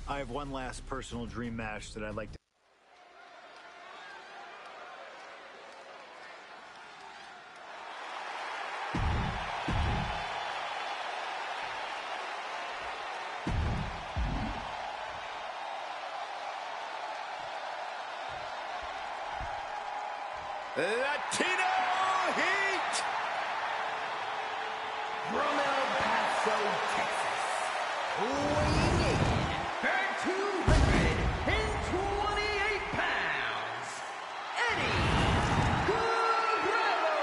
I have one last personal dream match that I'd like to... Latino Heat! From El Paso, Texas, weighing in at 228 pounds, Eddie Guerrero!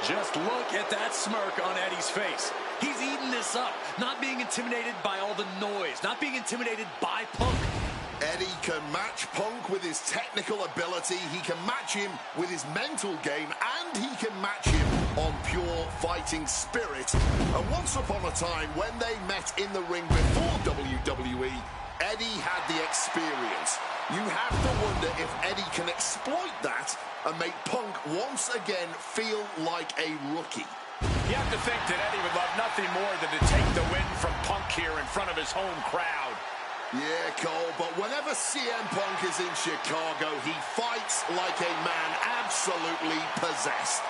Just look at that smirk on Eddie's face. He's eating this up, not being intimidated by all the noise, not being intimidated by Punk. Eddie can match Punk with his technical ability, he can match him with his mental game, and he can match him on pure fighting spirit. And once upon a time, when they met in the ring before WWE, Eddie had the experience. You have to wonder if Eddie can exploit that and make Punk once again feel like a rookie. You have to think that Eddie would love nothing more than to take the win from Punk here in front of his home crowd. Yeah, Cole, but whenever CM Punk is in Chicago, he fights like a man absolutely possessed.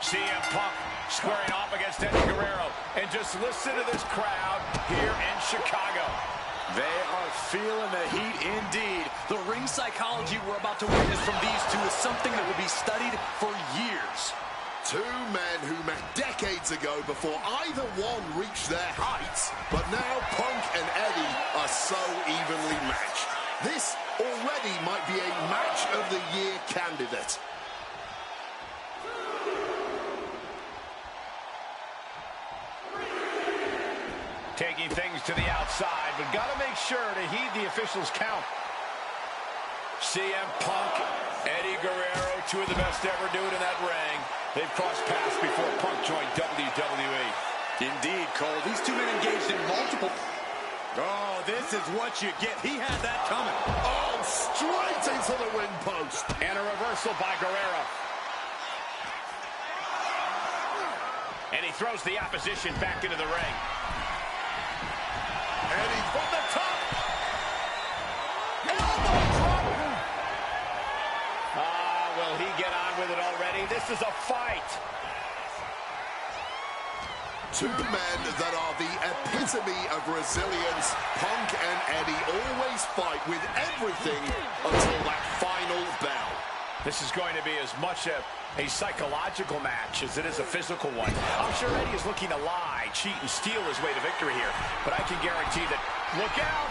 CM Punk squaring off against Eddie Guerrero. And just listen to this crowd here in Chicago. They are feeling the heat indeed. The ring psychology we're about to witness from these two is something that will be studied for years. Two men who met decades ago before either one reached their heights, but now Punk and Eddie are so evenly matched. This already might be a match of the year candidate. Taking things to the outside, but got to make sure to heed the officials' count. CM Punk, Eddie Guerrero, two of the best to ever do it in that ring. They've crossed paths before Punk joined WWE. Indeed, Cole. These two men engaged in multiple... Oh, this is what you get. He had that coming. Oh, straight into the ring post. And a reversal by Guerrero. And he throws the opposition back into the ring. Eddie from the top. Elbow drop. Will he get on with it already? This is a fight. Two men that are the epitome of resilience. Punk and Eddie always fight with everything until that final bell. This is going to be as much a psychological match as it is a physical one. I'm sure Eddie is looking to lie, cheat, and steal his way to victory here. But I can guarantee that, look out!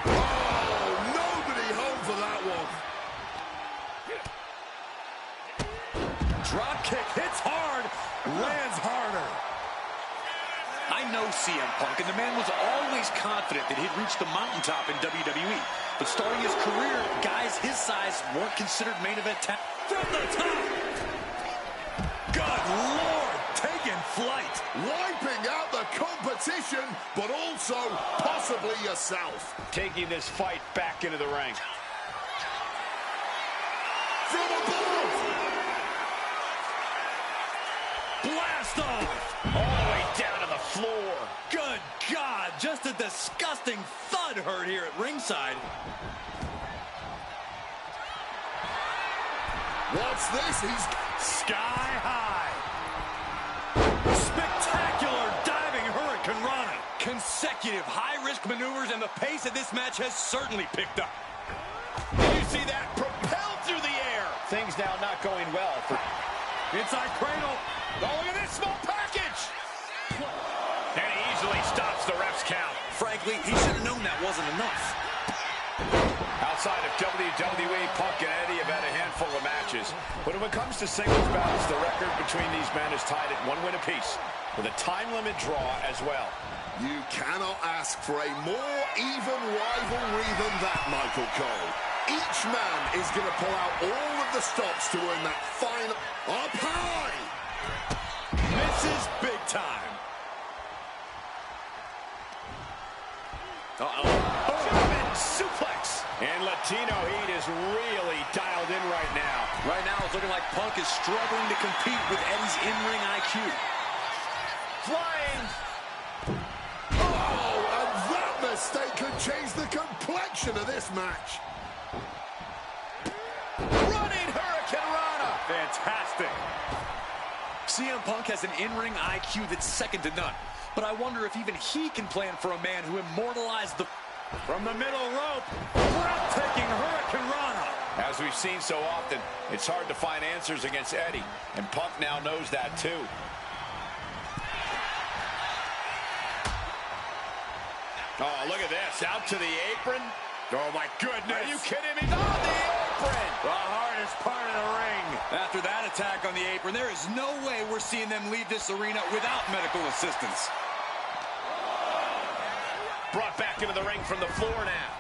Oh, nobody home for that one. Drop kick hits hard, lands harder. I know CM Punk, and the man was always confident that he'd reach the mountaintop in WWE. But starting his career, guys his size weren't considered main event talent. From the top! Good Lord, taking flight. Wiping out the competition, but also possibly yourself. Taking this fight back into the ring. From above! Blast off! All the way down to the floor. Good God, just a disgusting thud heard here at ringside. What's this? He's Sky high. Spectacular diving Hurricane Rana. Consecutive high-risk maneuvers, and the pace of this match has certainly picked up. Did you see that? Propelled through the air. Things now not going well for... Inside cradle. Oh, look at this small package. And he easily stops the ref's count. Frankly, he should have known that wasn't enough. Outside of WWE, Punk and Eddie have had a handful of matches. But when it comes to singles bouts, the record between these men is tied at 1 win apiece, with a time limit draw as well. You cannot ask for a more even rivalry than that, Michael Cole. Each man is going to pull out all of the stops to earn that final... Up high! Misses big time. German suplex. And Latino Heat is really dialed in right now. Right now, it's looking like Punk is struggling to compete with Eddie's in-ring IQ. Flying. Oh, and that mistake could change the complexion of this match. Running Hurricane Rana. Fantastic. CM Punk has an in-ring IQ that's second to none. But I wonder if even he can plan for a man who immortalized the... From the middle rope, breathtaking Hurricane Rana. As we've seen so often, it's hard to find answers against Eddie, and Punk now knows that too. Oh, look at this. Out to the apron. Oh, my goodness. Are you kidding me? On the apron. The hardest part of the ring. After that attack on the apron, there is no way we're seeing them leave this arena without medical assistance. Brought back into the ring from the floor now.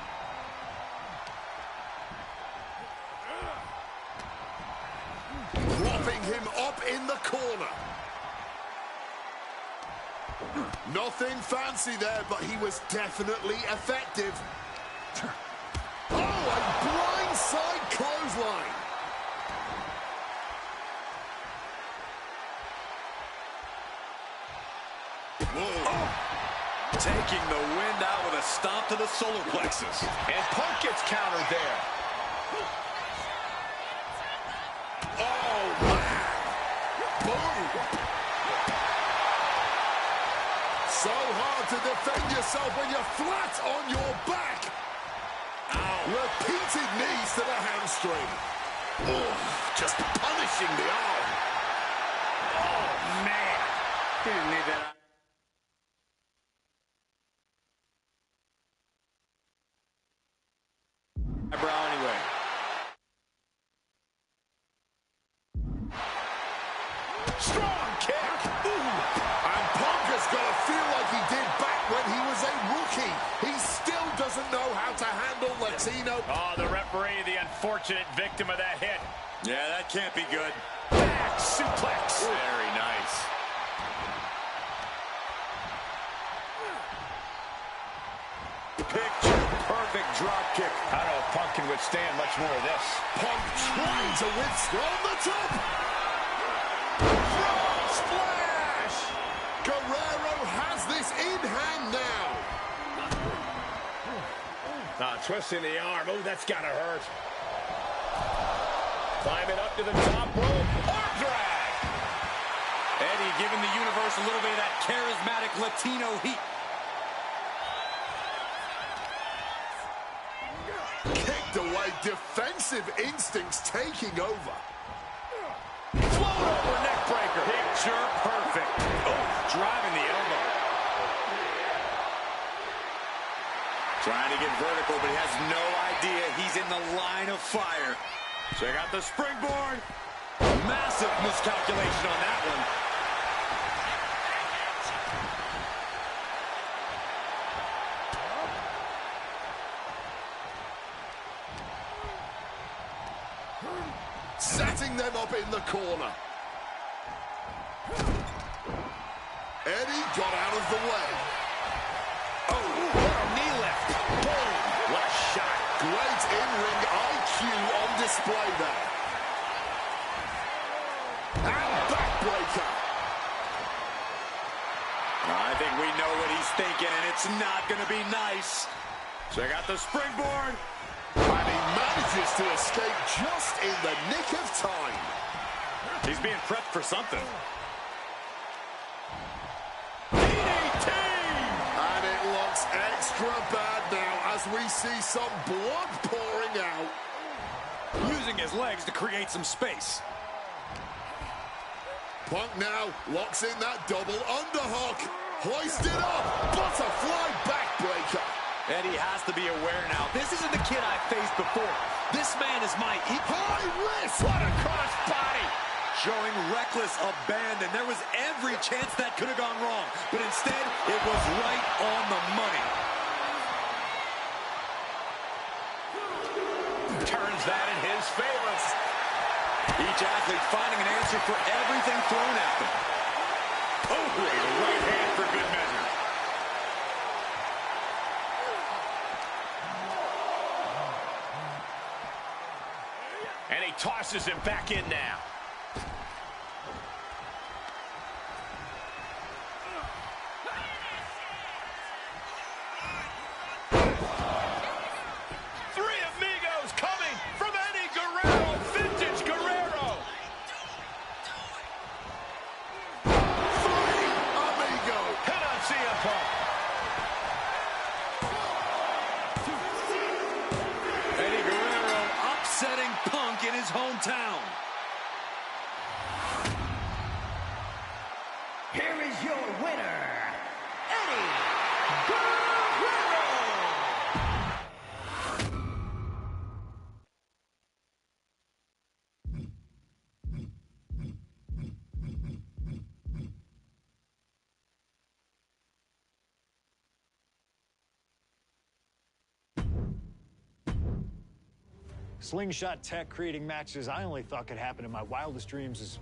Propping him up in the corner. Nothing fancy there, but he was definitely effective. Oh, a blindside clothesline. Whoa. Oh. Taking the wind out with a stomp to the solar plexus. And Punk gets countered there. Oh, man. Boom. So hard to defend yourself when you're flat on your back. Ow. Repeated knees to the hamstring. Oh, just punishing the arm. Oh, man. Didn't need that. Eyebrow anyway. Strong kick. And Punk has got to feel like he did back when he was a rookie. He still doesn't know how to handle Latino. Oh, the referee, the unfortunate victim of that hit. Yeah, that can't be good. Back suplex. Very nice. Picture perfect drop kick. I don't know if Punk can withstand much more of this. Punk trying to withstand the top. Frog splash. Guerrero has this in hand now. Twisting the arm. Oh, that's got to hurt. Climbing up to the top rope. Arm drag. Eddie giving the universe a little bit of that charismatic Latino heat. Kicked away, defensive instincts taking over. Float over neck breaker. Picture perfect. Oh, driving the elbow. Trying to get vertical, but he has no idea he's in the line of fire. Check out the springboard. Massive miscalculation on that one. Setting them up in the corner. Eddie got out of the way. Oh, what a knee lift. Boom. What a shot. Great in-ring IQ on display there. And backbreaker. I think we know what he's thinking, and it's not going to be nice. Check out the springboard. And he manages to escape just in the nick of time. He's being prepped for something. And it looks extra bad now as we see some blood pouring out. Using his legs to create some space. Punk now locks in that double underhook. Hoisted up. Butterfly backbreaker. Eddie has to be aware now. This isn't the kid I faced before. This man is my equal. High risk. What a cross body. Showing reckless abandon. There was every chance that could have gone wrong. But instead, it was right on the money. Turns that in his favor. Each athlete finding an answer for everything thrown at them. Oh, a right hand for good measure. And he tosses him back in now. Three amigos coming from Eddie Guerrero, vintage Guerrero. Three amigo. Hit on CM Punk. Eddie Guerrero upsetting Punk in his hometown. Here is your winner, Eddie Guerrero. Slingshot tech creating matches I only thought could happen in my wildest dreams is...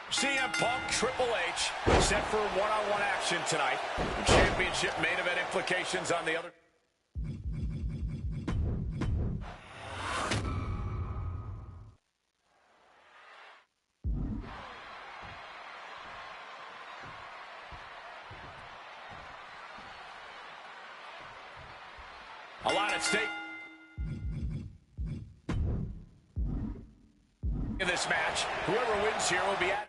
CM Punk, Triple H, set for one-on-one action tonight. Championship main event implications on the other. A lot at stake in this match. Whoever wins here will be at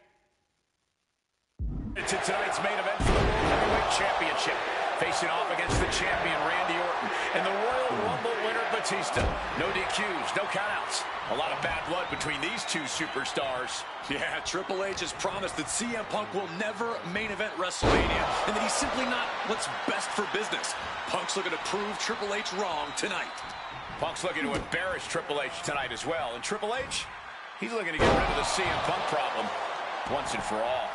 to tonight's main event for the World Heavyweight Championship, facing off against the champion Randy Orton and the Royal Rumble winner Batista. No DQs, no countouts. A lot of bad blood between these two superstars. Yeah, Triple H has promised that CM Punk will never main event WrestleMania and that he's simply not what's best for business. Punk's looking to prove Triple H wrong tonight. Punk's looking to embarrass Triple H tonight as well. And Triple H, he's looking to get rid of the CM Punk problem once and for all.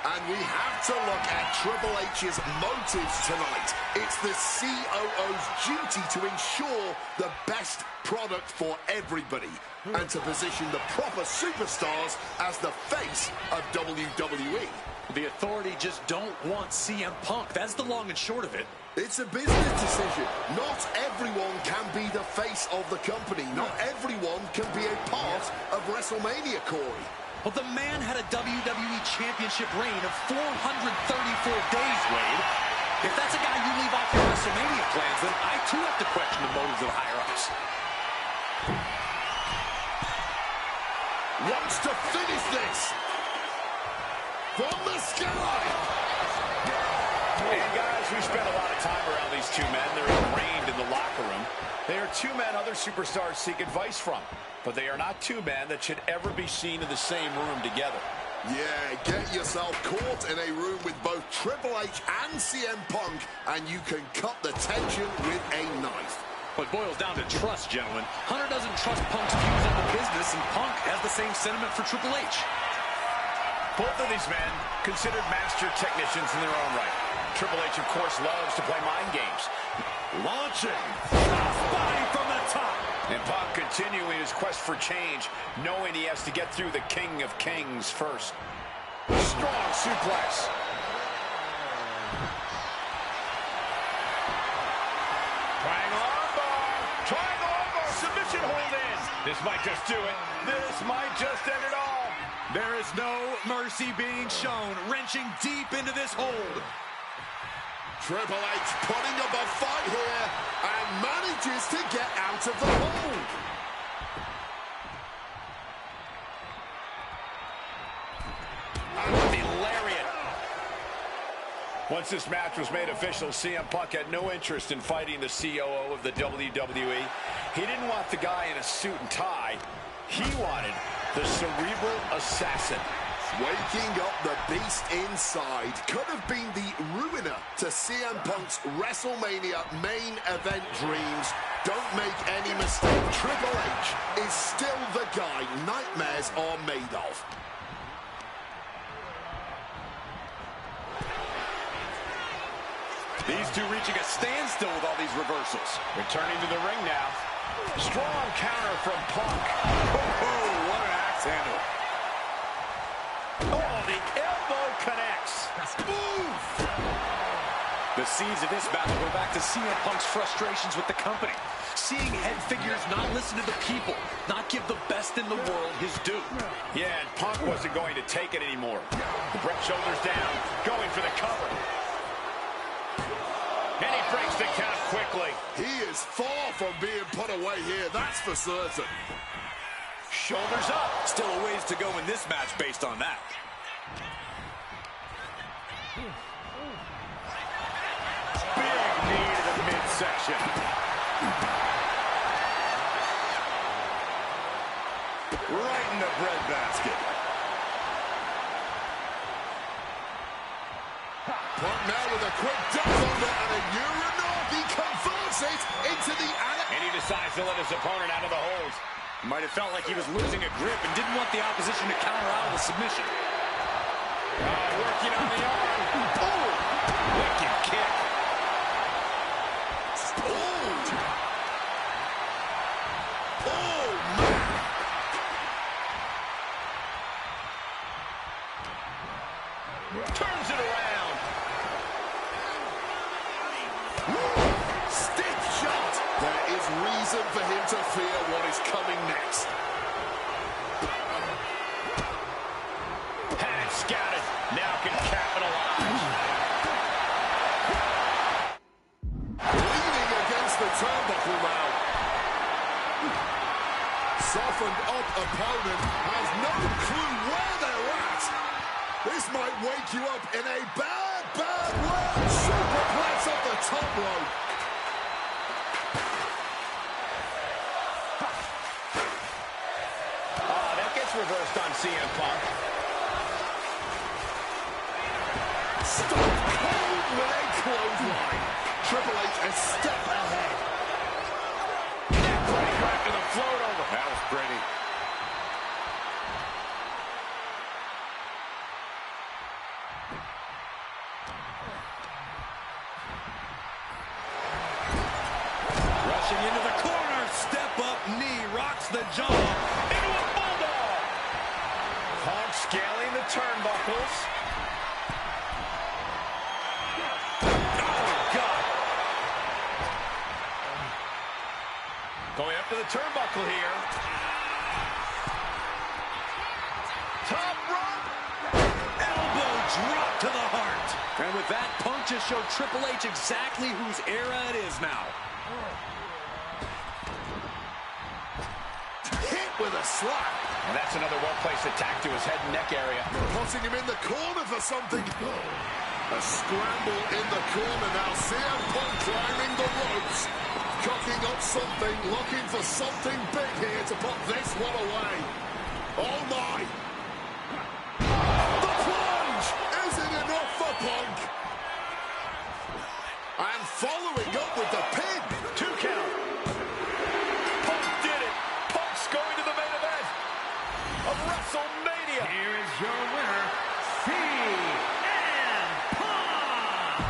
And we have to look at Triple H's motives tonight. It's the COO's duty to ensure the best product for everybody and to position the proper superstars as the face of WWE. The Authority just don't want CM Punk. That's the long and short of it. It's a business decision. Not everyone can be the face of the company. Not everyone can be a part of WrestleMania, Corey. Well, the man had a WWE Championship reign of 434 days, Wade. If that's a guy you leave off your WrestleMania plans, then I too have to question the motives of higher-ups. Wants to finish this. from the sky. And guys, we spent a lot of time around these two men. They're ingrained in the locker room. They are two men other superstars seek advice from, but they are not two men that should ever be seen in the same room together. Yeah, get yourself caught in a room with both Triple H and CM Punk, and you can cut the tension with a knife. But it boils down to trust, gentlemen. Hunter doesn't trust Punk's views on the business, and Punk has the same sentiment for Triple H. Both of these men considered master technicians in their own right. Triple H, of course, loves to play mind games. Launching. Body from the top. And Punk continuing his quest for change, knowing he has to get through the King of Kings first. Strong suplex. Triangle armbar. Triangle armbar. Submission hold in. This might just do it. This might just end it all. There is no mercy being shown. Wrenching deep into this hold. Triple H putting up a fight here and manages to get out of the hold. The lariat. Once this match was made official, CM Punk had no interest in fighting the COO of the WWE. He didn't want the guy in a suit and tie. He wanted the cerebral assassin. Waking up the beast inside could have been the ruiner to CM Punk's WrestleMania main event dreams. Don't make any mistake, Triple H is still the guy nightmares are made of. These two reaching a standstill with all these reversals. Returning to the ring now. Strong counter from Punk. Oh, what an axe handle. Oh, the elbow connects. Move! The seeds of this battle go back to CM Punk's frustrations with the company. Seeing head figures not listen to the people, not give the best in the world his due. Yeah, and Punk wasn't going to take it anymore. Brett shoulders down, going for the cover. And he breaks the count quickly. He is far from being put away here, that's for certain. Shoulders up. Still a ways to go in this match based on that. Big knee to the midsection. Right in the breadbasket. Punk now with a quick duck under and a Uranor. He converts it into the... And he decides to let his opponent out of the hold. Might have felt like he was losing a grip and didn't want the opposition to counter out of the submission. Working on the arm. Oh! Wicked kick. Oh, man. Turns it around. Stiff shot. There is reason for him to fear what is coming next. Had it scouted. Now can capitalize. Leaning against the turnbuckle now. Softened up opponent has no clue where they're at. This might wake you up in a bad, bad way. Superplex off the top rope. That gets reversed on CM Punk. Stop cold with a clothesline. Triple H a step ahead. Neckbreaker after the float over. That was pretty. Rushing into the corner. Step up knee. Rocks the jaw. Into a bulldog. Punk scaling the turnbuckles. Going up to the turnbuckle here. Top rope. Elbow drop to the heart. And with that, Punk just showed Triple H exactly whose era it is now. Hit with a slap. And that's another well-placed attack to his head and neck area. Putting him in the corner for something. A scramble in the corner now. CM Punk climbing the ropes. Cocking up something, looking for something big here to put this one away. Oh my! The plunge! Is it enough for Punk? And following up with the pin. 2 count. Punk did it. Punk's going to the main event of WrestleMania. Here is your winner, CM Punk!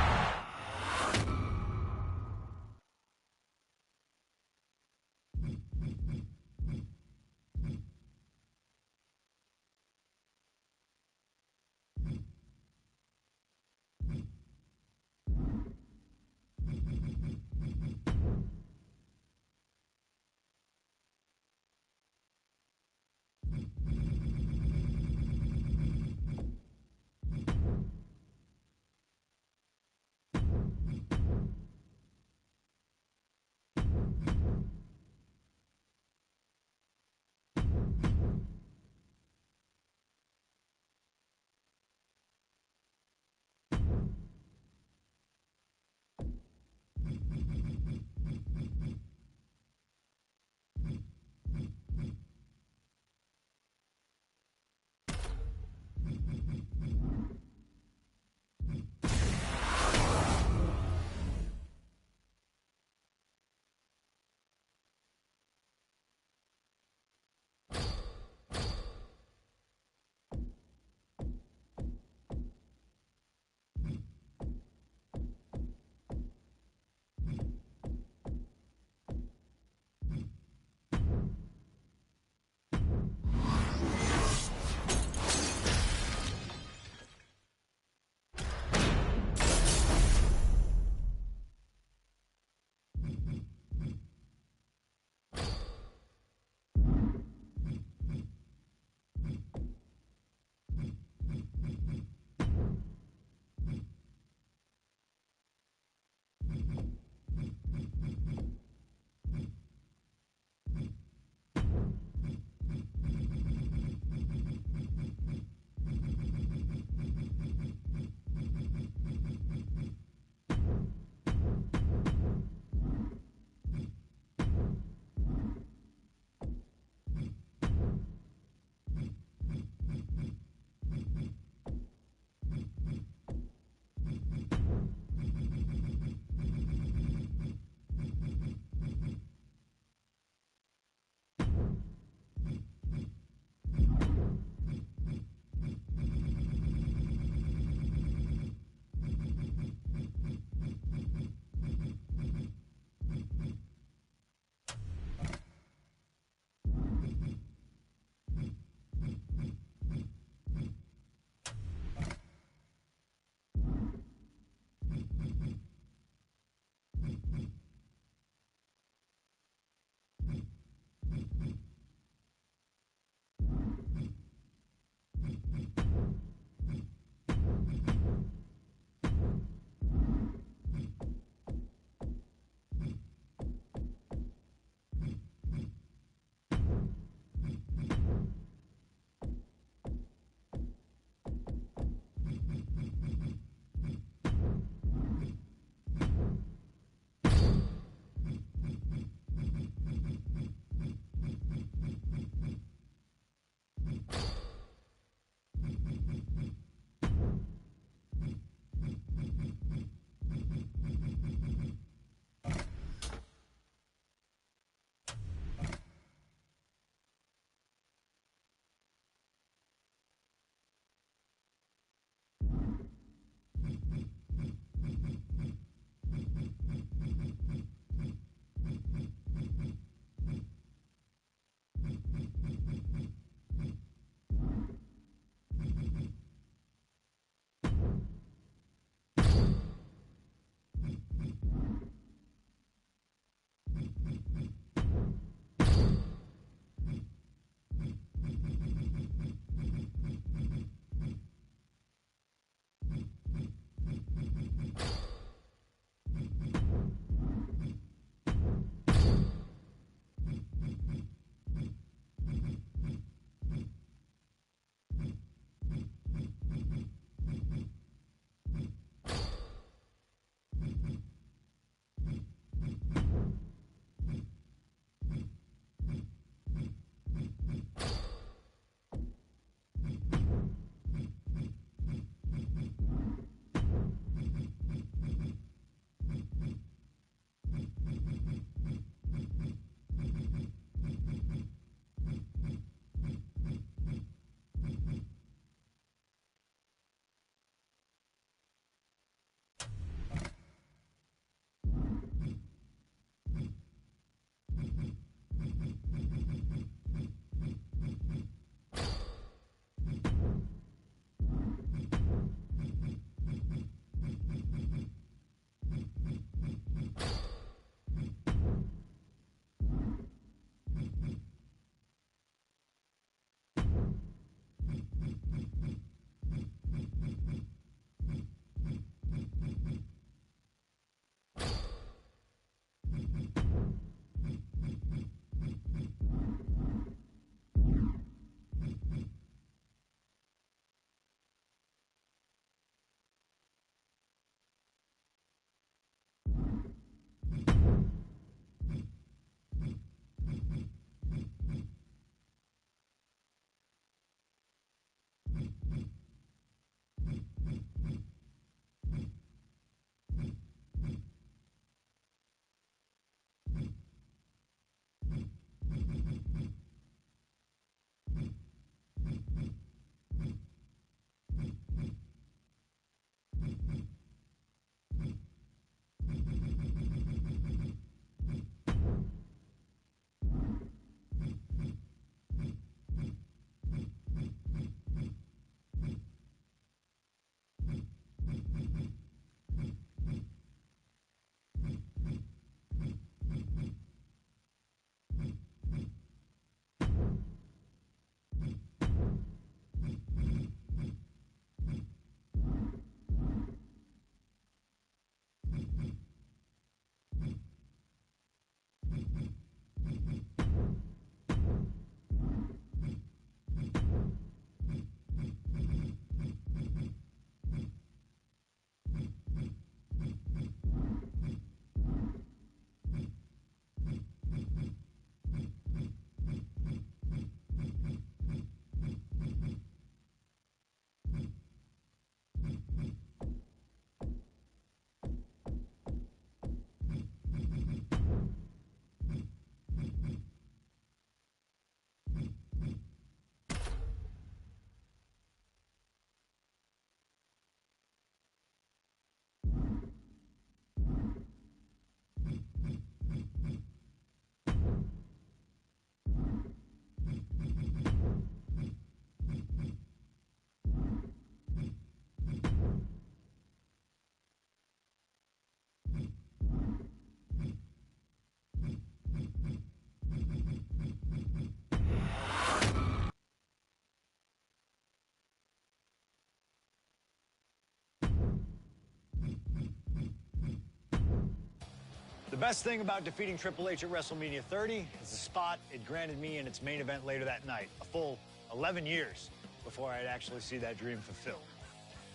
best thing about defeating Triple H at WrestleMania 30 is the spot it granted me in its main event later that night. A full 11 years before I'd actually see that dream fulfilled.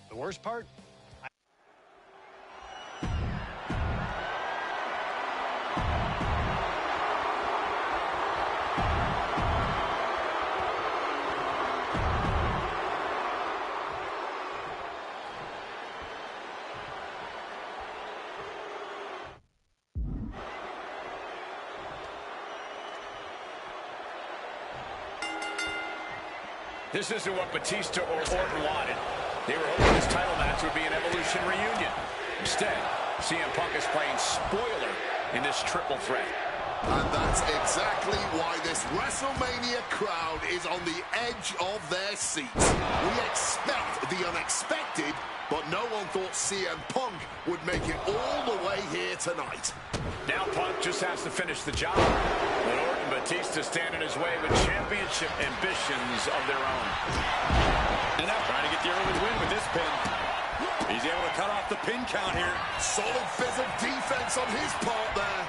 The worst part? This isn't what Batista or Orton wanted. They were hoping this title match would be an Evolution reunion. Instead, CM Punk is playing spoiler in this triple threat. And that's exactly why this WrestleMania crowd is on the edge of their seats. We expect the unexpected, but no one thought CM Punk would make it all the way here tonight. Now Punk just has to finish the job. But Orton and Batista stand in his way with championship ambitions of their own. And now trying to get the early win with this pin. He's able to cut off the pin count here. Solid fizz of defense on his part there.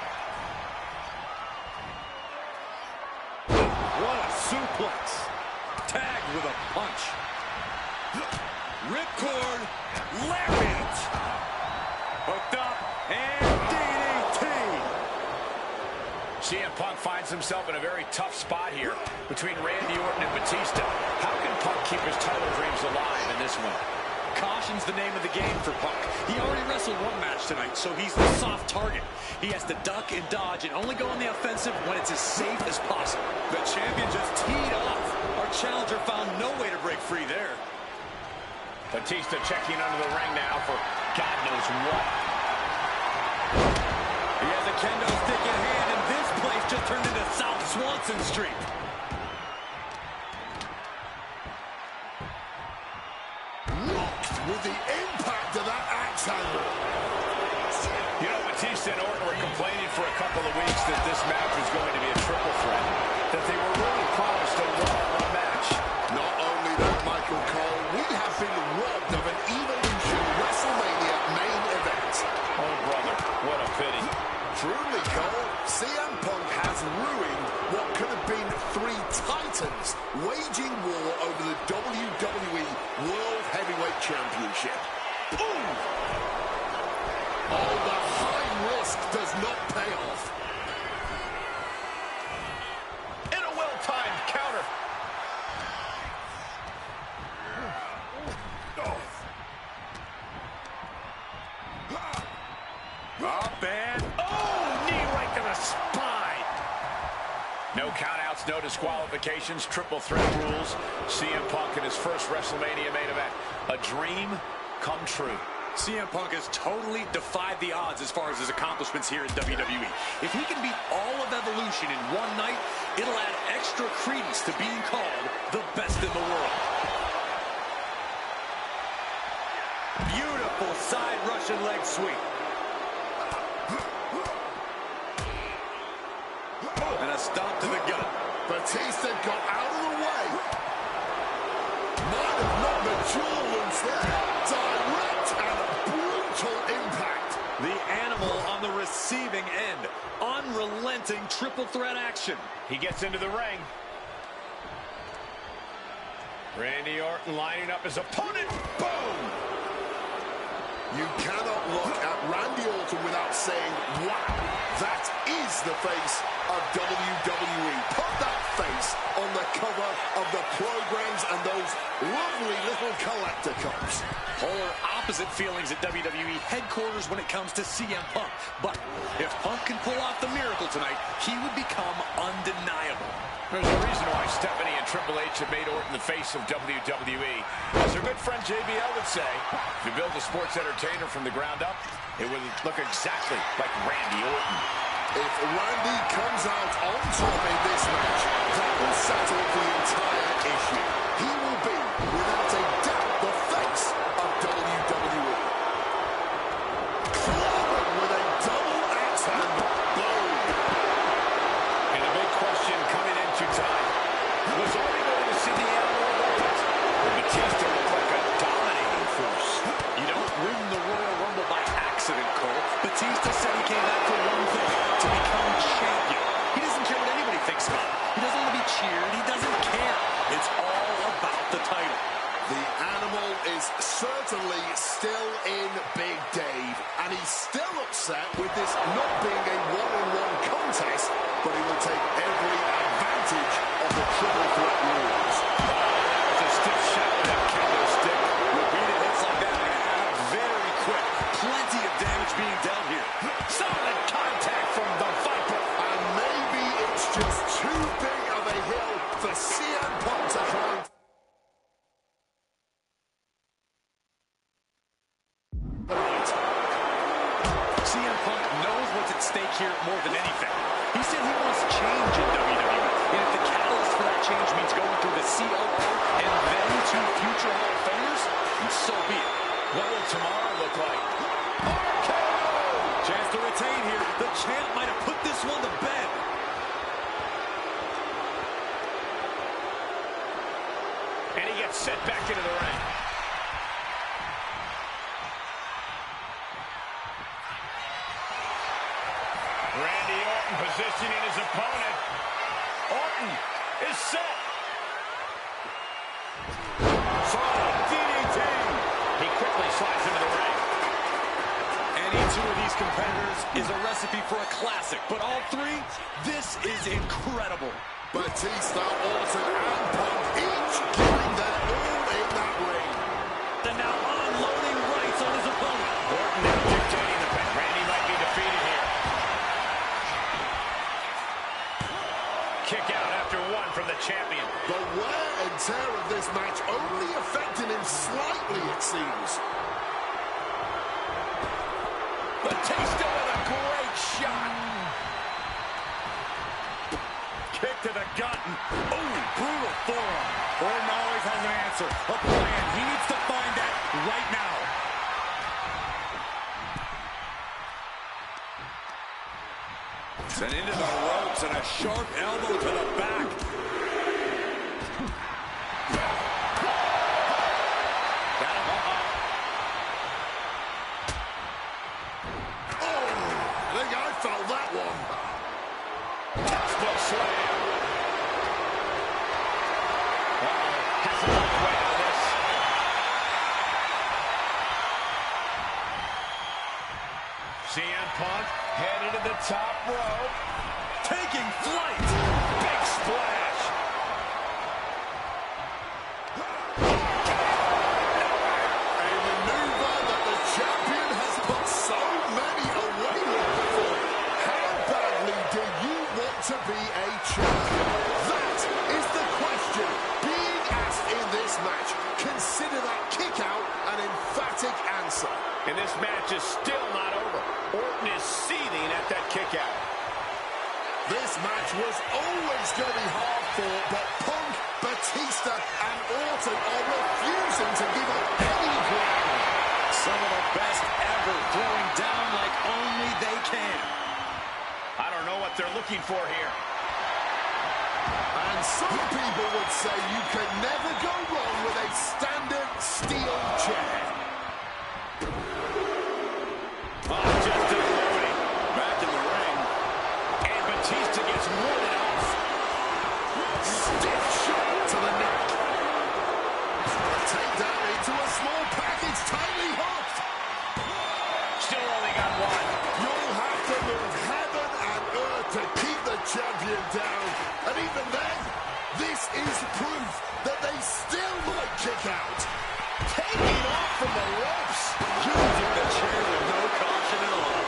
What a suplex. Tagged with a punch. Ripcord. Lariat. Hooked up. And DDT. CM Punk finds himself in a very tough spot here between Randy Orton and Batista. How can Punk keep his title dreams alive in this one? Caution's the name of the game for Punk. He already wrestled one match tonight, so he's the soft target. He has to duck and dodge and only go on the offensive when it's as safe as possible. The champion just teed off. Our challenger found no way to break free there. Batista checking under the ring now for God knows what. He has a kendo stick in hand, and this place just turned into South Swanson Street. With the impact of that axe handle. You know, Batista and Orton were complaining for a couple of weeks that this match was going to be a triple threat, that they were really promised a one-on-one match. Not only that, Michael Cole, we have been robbed of an Evolution WrestleMania main event. Oh, brother, what a pity. Truly, Cole, CM Punk has ruined what could have been three titans waging war over the WWE World Heavyweight Championship. Boom! Oh, the high risk does not pay off. And a well-timed counter. Up and... Oh, knee right to the spine. No countouts, no disqualifications, triple threat rules. CM Punk in his first WrestleMania main event. A dream come true. CM Punk has totally defied the odds as far as his accomplishments here in WWE. If he can beat all of Evolution in one night, it'll add extra credence to being called the best in the world. Beautiful side Russian leg sweep. And a stomp to the gut. Batista got out of the way. Might have knocked the jewels there. Direct and brutal impact. The animal on the receiving end. Unrelenting triple threat action. He gets into the ring. Randy Orton lining up his opponent. Boom! You cannot look at Randy Orton without saying, wow, that is the face of WWE. Put that face on the cover of the programs and those lovely little collector cups. Polar opposite feelings at WWE headquarters when it comes to CM Punk. But if Punk can pull off the miracle tonight, he would become undeniable. There's a reason why Stephanie and Triple H have made Orton the face of WWE. As their good friend JBL would say, if you build a sports entertainer from the ground up, it would look exactly like Randy Orton. If Randy comes out on top in this match, that will settle the entire issue. He will be, without a doubt, the face of WWE. Clobbered with a double axe handle. Boom! And a big question coming into time. Was Orton going to see the animal moment? Or Batista looked like a dominating force? You don't win the Royal Rumble by accident, Cole. Batista said he came out for one thing. take every advantage of the triple threat rules. That was a stiff shot with that kendo stick. Repeated hits like that are going to add up very quick. Plenty of damage being dealt here. Solid contact from the Viper. And maybe it's just too big of a hill for CM Punk to climb. CM Punk knows what's at stake here more than anything. He said he wants change in WWE. And if the catalyst for that change means going through the COO and then to future Hall of Famers, then so be it. What will tomorrow look like? Chance to retain here. The champ might have put this one to bed. And he gets set back into the ring. Randy Orton positioning his opponent. Orton is set. Solid DDT. He quickly slides into the ring. Any two of these competitors is a recipe for a classic, but all three, this is incredible. Batista, Orton, and Punk each giving their all in that ring. And now unloading rights on his opponent. Orton now dictating the path. Randy might be defeated here. Kick out after one from the champion. The wear and tear of this match only affecting him slightly, it seems. Batista with a great shot. Kick to the gut. Oh, brutal forearm. Orton always has an answer, a plan. He needs to find that right now. And into the ropes and a sharp elbow to the back. Oh, I think I felt that one. Textbook slam. Has a long way out of this. CM Punk headed to the top rope. Taking flight. Big splash. A maneuver that the champion has put so many away with before. How badly do you want to be a champion? That is the question being asked in this match. Consider that kick out an emphatic answer. And this match is still not over. Orton is seething at that kick out. This match was always going to be hard fought, but Punk, Batista, and Orton are refusing to give up any ground. Some of the best ever, throwing down like only they can. I don't know what they're looking for here. And some people would say you can never go wrong with a standard steel chair. Oh, just unloading. Back in the ring. And Batista gets warded off. Stiff shot to the neck. Takedown into a small package, tightly hooked. Still only got one. You'll have to move heaven and earth to keep the champion down. And even then, this is proof that they still might kick out. Taking off from the ropes. Using the chair with no caution at all.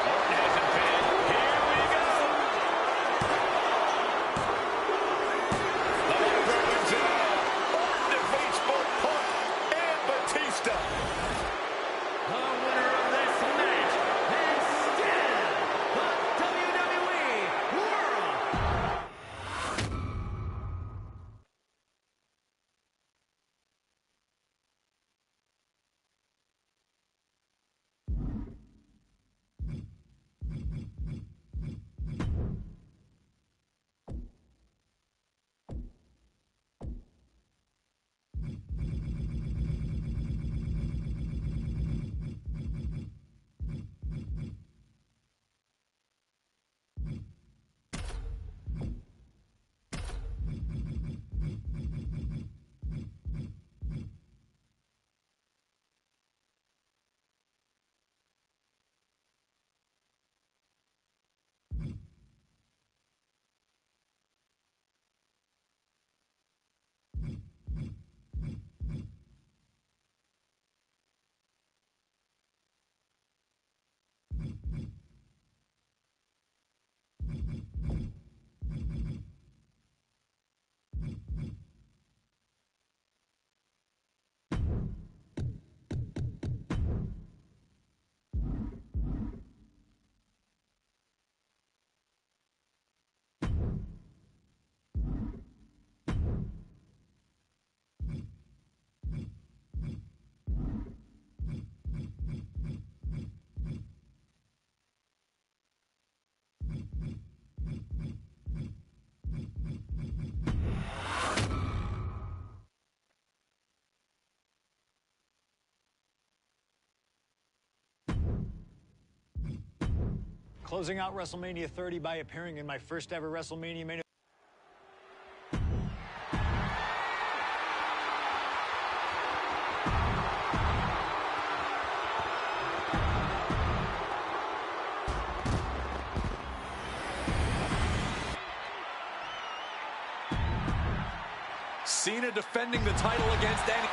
Orton has him pinned. Here we go. The Viper wins it all. Orton defeats both Punk and Batista. The winner of this match is still the WWE closing out WrestleMania 30 by appearing in my first ever WrestleMania main event. Cena defending the title against Eddie.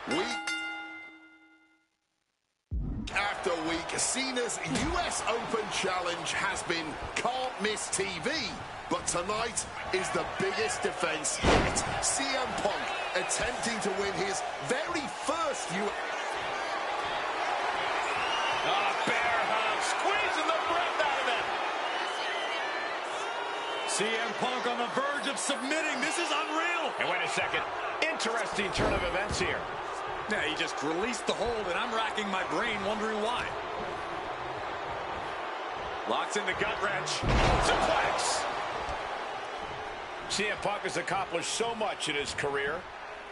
Week after week, Cena's US Open Challenge has been can't miss TV. But tonight is the biggest defense yet. CM Punk attempting to win his very first Bear hug, squeezing the breath out of him. CM Punk on the verge of submitting. This is unreal. And wait a second. Interesting turn of events here. Yeah, he just released the hold, and I'm racking my brain wondering why. Locks in the gut wrench. Suplex. CM Punk has accomplished so much in his career.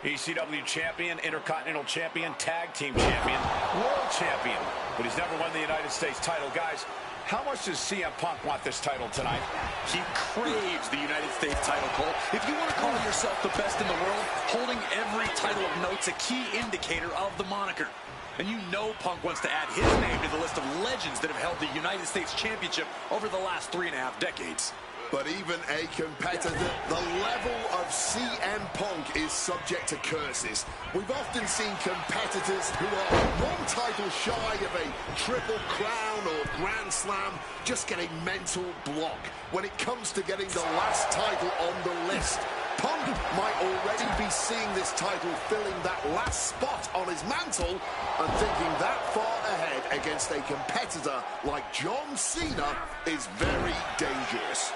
ECW champion, Intercontinental champion, tag team champion, world champion. But he's never won the United States title. Guys, how much does CM Punk want this title tonight? He craves the United States title, Cole. If you want to call yourself the best in the world, holding every title of note's a key indicator of the moniker. And you know Punk wants to add his name to the list of legends that have held the United States Championship over the last 3.5 decades. But even a competitor, the level of CM Punk is subject to curses. We've often seen competitors who are one title shy of a triple crown or grand slam just get a mental block when it comes to getting the last title on the list. Punk might already be seeing this title filling that last spot on his mantle and thinking that far ahead against a competitor like John Cena is very dangerous.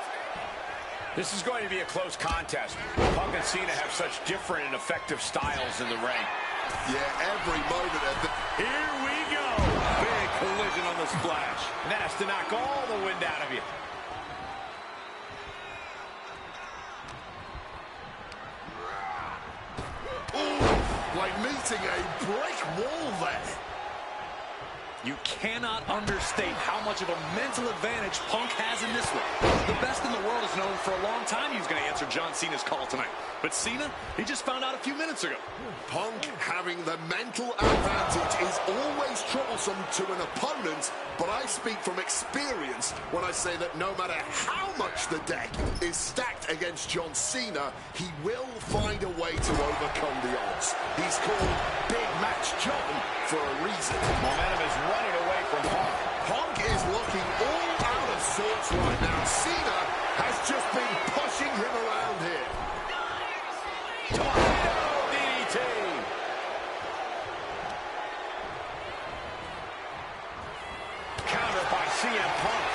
This is going to be a close contest. Punk and Cena have such different and effective styles in the ring. Yeah, every moment of the... Here we go. Big collision on the splash. And that has to knock all the wind out of you. Ooh, like meeting a brick wall there. You cannot understate how much of a mental advantage Punk has in this one. The best in the world has known for a long time he was going to answer John Cena's call tonight. But Cena, he just found out a few minutes ago. Punk having the mental advantage is always troublesome to an opponent, but I speak from experience when I say that no matter how much the deck is stacked against John Cena, he will find a way to overcome the odds. He's called Big Match John for a reason. Momentum is running away from Punk. Punk is looking all out of sorts right now. Cena has just been pushing him around here. Tornado DDT. Counter by CM Punk.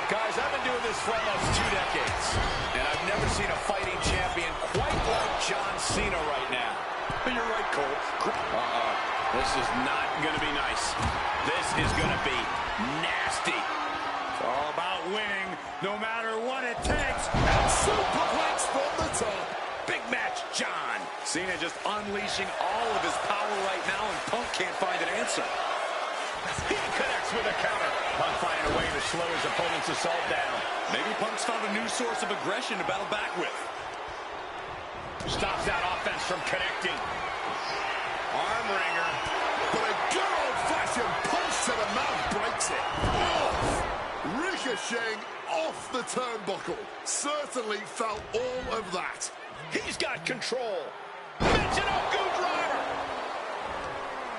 Guys, I've been doing this for almost 2 decades, and I've never seen a fighting champion quite like John Cena right now. You're right, Cole. This is not going to be nice. This is going to be nasty. It's all about winning, no matter what it takes. And superplex from the top. Big Match John. Cena just unleashing all of his power right now, and Punk can't find an answer. He connects with a counter. Punk finding a way to slow his opponent's assault down. Maybe Punk's found a new source of aggression to battle back with. Stops that offense from connecting. Arm wringer. But a good old-fashioned punch to the mouth breaks it. Off. Ricocheting off the turnbuckle. Certainly felt all of that. He's got control. Michinoku driver.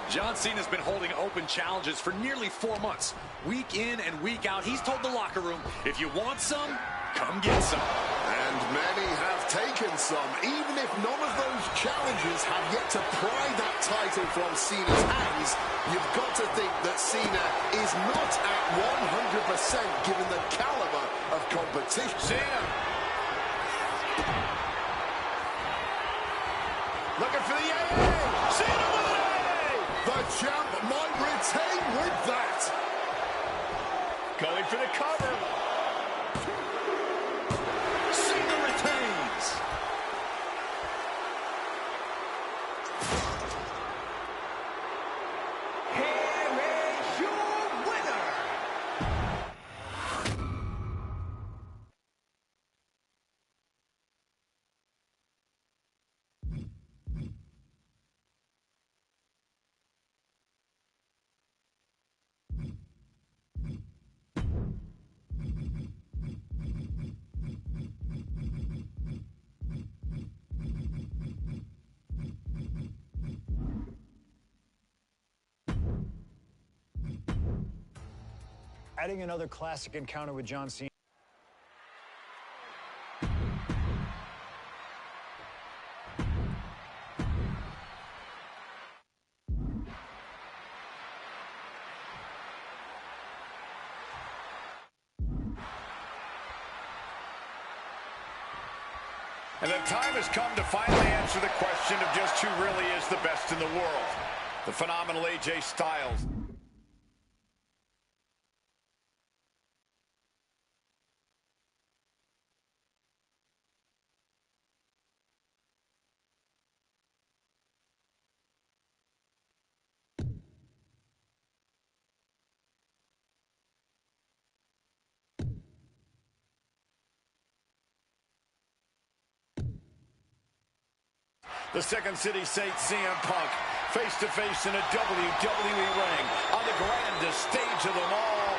John Cena's been holding open challenges for nearly 4 months. Week in and week out, he's told the locker room, if you want some, come get some. And many have taken some, even if none of those challenges have yet to pry that title from Cena's hands. You've got to think that Cena is not at 100% given the caliber of competition. Cena. Looking for the AA. Cena with an AA. The champ might retain with that. Going for the cover. adding another classic encounter with John Cena. And the time has come to finally answer the question of just who really is the best in the world. The phenomenal AJ Styles. The Second City Saint CM Punk, face-to-face in a WWE ring on the grandest stage of them all,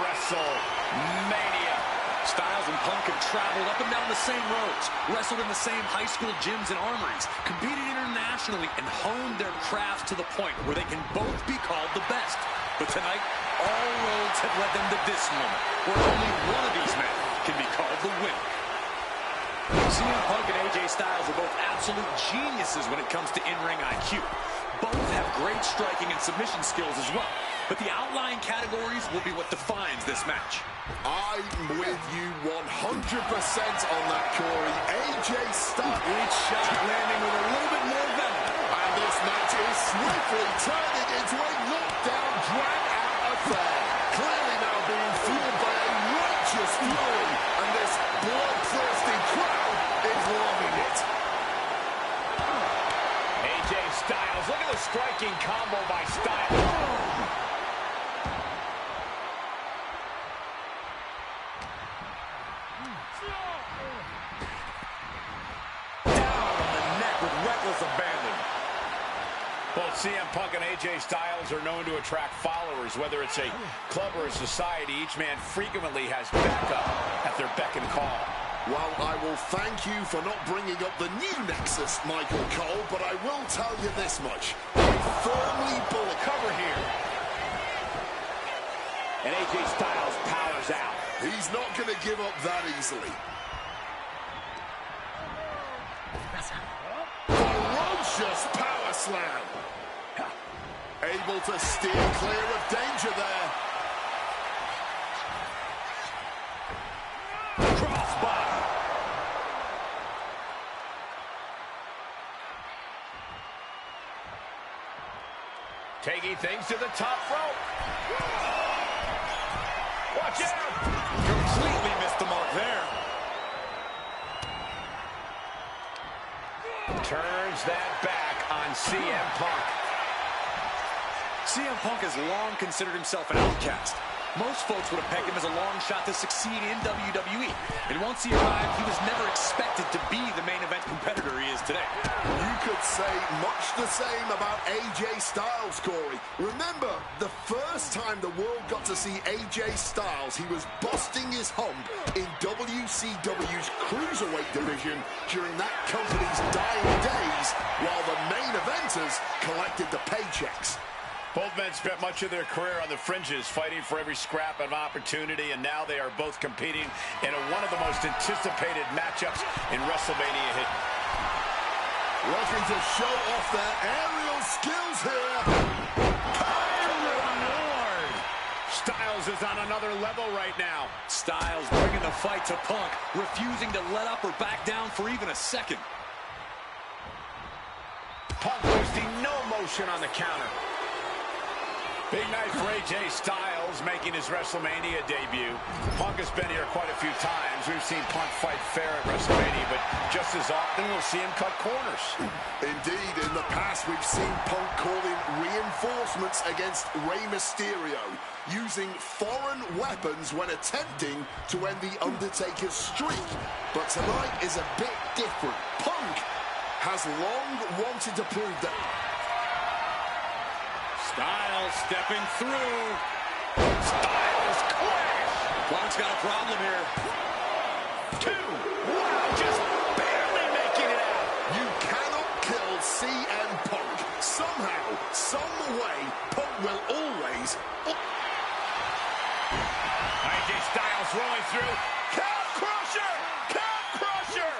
WrestleMania. Styles and Punk have traveled up and down the same roads, wrestled in the same high school gyms and armories, competed internationally, and honed their crafts to the point where they can both be called the best. But tonight, all roads have led them to this moment, where only one of these men can be called the winner. CM Punk and AJ Styles are both absolute geniuses when it comes to in-ring IQ. Both have great striking and submission skills as well. But the outlying categories will be what defines this match. I'm with you 100% on that, Corey. AJ Styles. Each shot landing with a little bit more venom. And this match is swiftly turning into a knockdown, drag-out affair. Clearly now being fueled by a righteous fury. And this bloodthirsty crowd is loving it. AJ Styles, look at the striking combo by Styles. Abandon. Both CM Punk and AJ Styles are known to attract followers. Whether it's a club or a society, each man frequently has backup at their beck and call. Well, I will thank you for not bringing up the new Nexus, Michael Cole, but I will tell you this much. I firmly bullet cover here. And AJ Styles powers out. He's not going to give up that easily. Ferocious power slam. Able to steer clear of danger there. Crossbody. Taking things to the top rope. Watch out. Completely missed the mark there. Turns that back on CM Punk. CM Punk has long considered himself an outcast. Most folks would have pegged him as a long shot to succeed in WWE. And once he arrived, he was never expected to be the main event competitor he is today. You could say much the same about AJ Styles, Corey. Remember, the first time the world got to see AJ Styles, he was busting his hump in WCW's Cruiserweight division during that company's dying days, while the main eventers collected the paychecks. Both men spent much of their career on the fringes, fighting for every scrap of opportunity, and now they are both competing in one of the most anticipated matchups in WrestleMania history. Looking to show off their aerial skills here. Lord! Styles is on another level right now. Styles bringing the fight to Punk, refusing to let up or back down for even a second. Punk wasting no motion on the counter. Big night for AJ Styles, making his WrestleMania debut. Punk has been here quite a few times. We've seen Punk fight fair at WrestleMania, but just as often we'll see him cut corners. Indeed, in the past we've seen Punk call in reinforcements against Rey Mysterio, using foreign weapons when attempting to end the Undertaker's streak. But tonight is a bit different. Punk has long wanted to prove that. Styles stepping through. Styles clash. Punk's got a problem here. 2. Wow, just barely making it out. You cannot kill CM Punk. Somehow, some way, Punk will always... AJ Styles rolling through. Calf crusher! Calf crusher!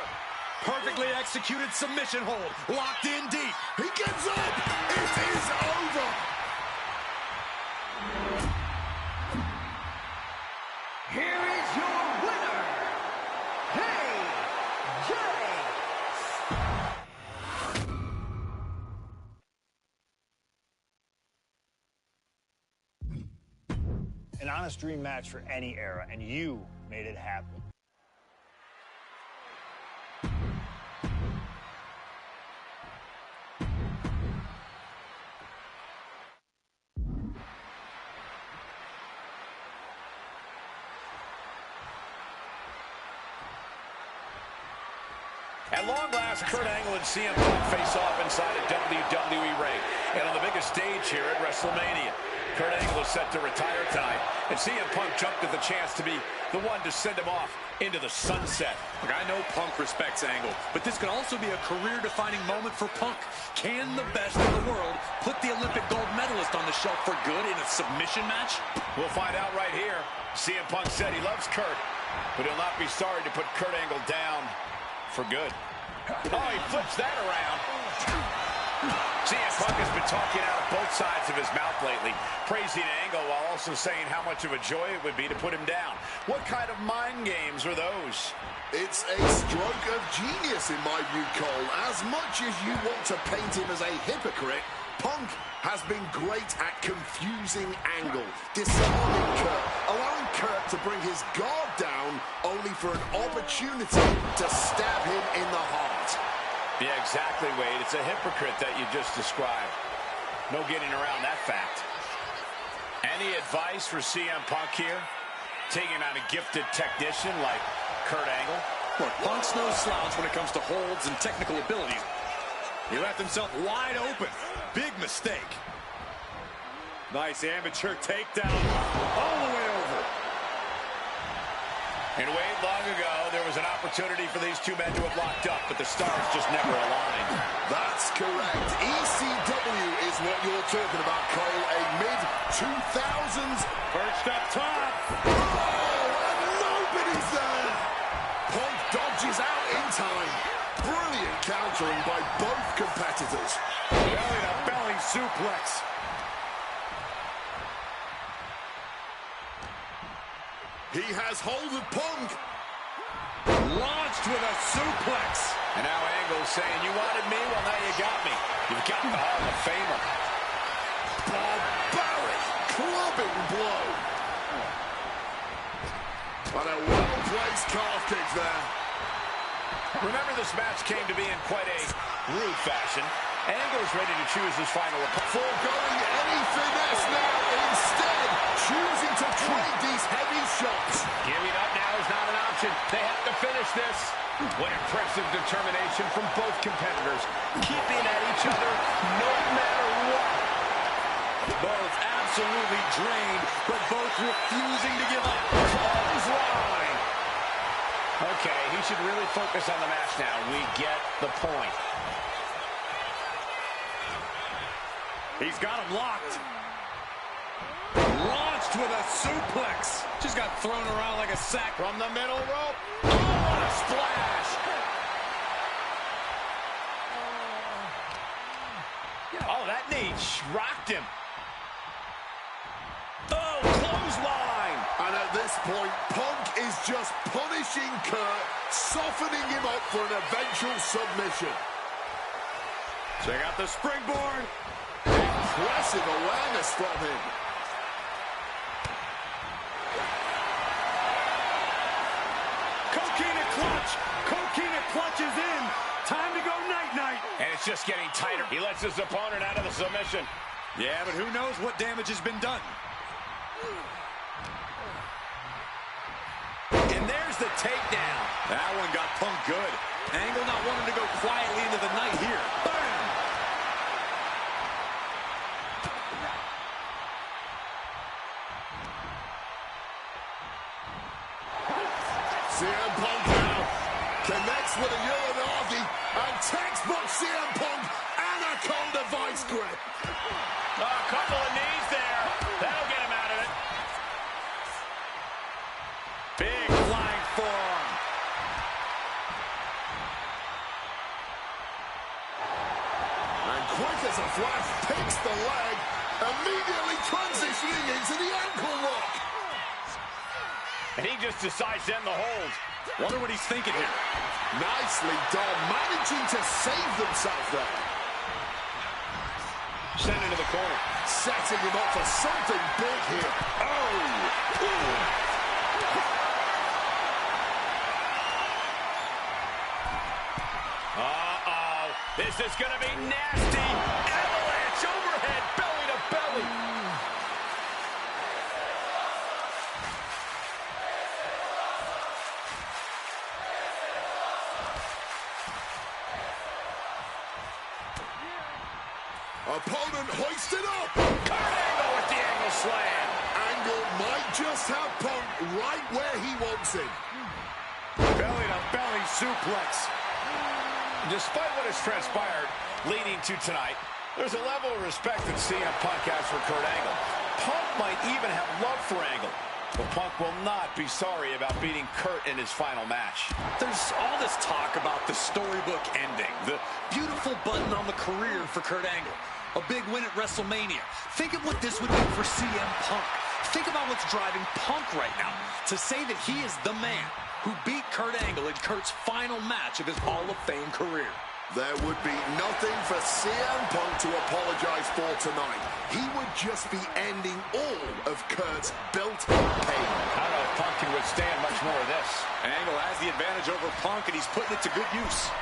Perfectly executed submission hold. Locked in deep. He gets up. It is over. Here is your winner, AJ. An honest dream match for any era, and you made it happen. At long last, Kurt Angle and CM Punk face off inside a WWE ring. And on the biggest stage here at WrestleMania, Kurt Angle is set to retire tonight, and CM Punk jumped at the chance to be the one to send him off into the sunset. Look, I know Punk respects Angle, but this could also be a career-defining moment for Punk. Can the best in the world put the Olympic gold medalist on the shelf for good in a submission match? We'll find out right here. CM Punk said he loves Kurt, but he'll not be sorry to put Kurt Angle down for good. Oh, he flips that around. CM Punk has been talking out of both sides of his mouth lately, praising Angle while also saying how much of a joy it would be to put him down. What kind of mind games are those? It's a stroke of genius in my view, Cole. As much as you want to paint him as a hypocrite, Punk has been great at confusing Angle, disarming Kurt, allowing Kurt to bring his guard down, only for an opportunity to stab him in the heart. Yeah, exactly, Wade. It's a hypocrite that you just described. No getting around that fact. Any advice for CM Punk here? Taking on a gifted technician like Kurt Angle? Look, Punk's no slouch when it comes to holds and technical abilities. He left himself wide open. Big mistake. Nice amateur takedown all the way over. And Wade, long ago, there was an opportunity for these two men to have locked up, but the stars just never aligned. That's correct. ECW is what you're talking about, Cole. A mid-2000s. Perched up top. Oh, and nobody's there. Punk dodges out in time. Brilliant countering by both competitors. Belly-to-belly suplex. He has hold of Punk. Launched with a suplex. And now Angle's saying, you wanted me? Well, now you got me. You've got the Hall of Famer. Barbaric clubbing blow. And a well-placed calf kick there. Remember, this match came to be in quite a rude fashion. Angle's ready to choose his final opponent. Foregoing any finesse now, instead choosing to trade these heavy shots. Giving up now is not an option. They have to finish this. What impressive determination from both competitors, keeping at each other no matter what. Both absolutely drained, but both refusing to give up. Clothesline. Okay, he should really focus on the match now. We get the point. He's got him locked. Launched with a suplex. Just got thrown around like a sack. From the middle rope. Oh, what a splash. Oh, that knee rocked him. Oh, clothesline. And at this point, Punk is just punishing Kurt, softening him up for an eventual submission. Check out the springboard. Impressive awareness from him. Coquina clutch. Coquina clutch is in. Time to go night-night. And it's just getting tighter. He lets his opponent out of the submission. Yeah, but who knows what damage has been done. And there's the takedown. That one got Punk good. Angle not wanting to go quietly into the night here. Bam! CM Punk now connects with a Uranagi, and textbook CM Punk Anaconda vice grip. A couple of knees there. That'll get him out of it. quick as a flash, picks the leg, immediately transitioning into the ankle lock. And he just decides to end the hold. Wonder what he's thinking here. Nicely done, managing to save themselves there. Sent into the corner. Setting him up for something big here. Oh! Ooh. Uh-oh. This is going to be nasty. Avalanche overhead, belly to belly. Opponent hoisted up. Kurt Angle with the angle slam. Angle might just have Punk right where he wants him. Belly to belly suplex. Despite what has transpired leading to tonight, there's a level of respect that CM Punk has for Kurt Angle. Punk might even have love for Angle, but Punk will not be sorry about beating Kurt in his final match. There's all this talk about the storybook ending, the beautiful button on the career for Kurt Angle, a big win at WrestleMania. Think of what this would do for CM Punk. Think about what's driving Punk right now. To say that he is the man who beat Kurt Angle in Kurt's final match of his Hall of Fame career. There would be nothing for CM Punk to apologize for tonight. He would just be ending all of Kurt's built-up pain. I don't know if Punk can withstand much more of this. Angle has the advantage over Punk, and he's putting it to good use.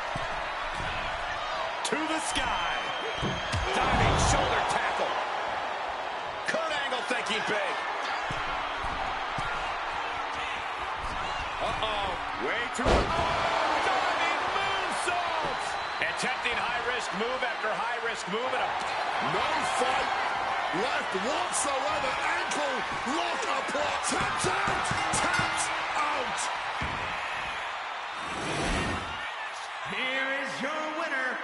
To the sky. Diving shoulder tackle. Kurt Angle thinking big. Uh-oh. Way too... Oh, diving moonsault. Attempting high-risk move after high-risk move. And no fight left whatsoever. Ankle lock apart. Tapped out. Tapped out. Here is your winner.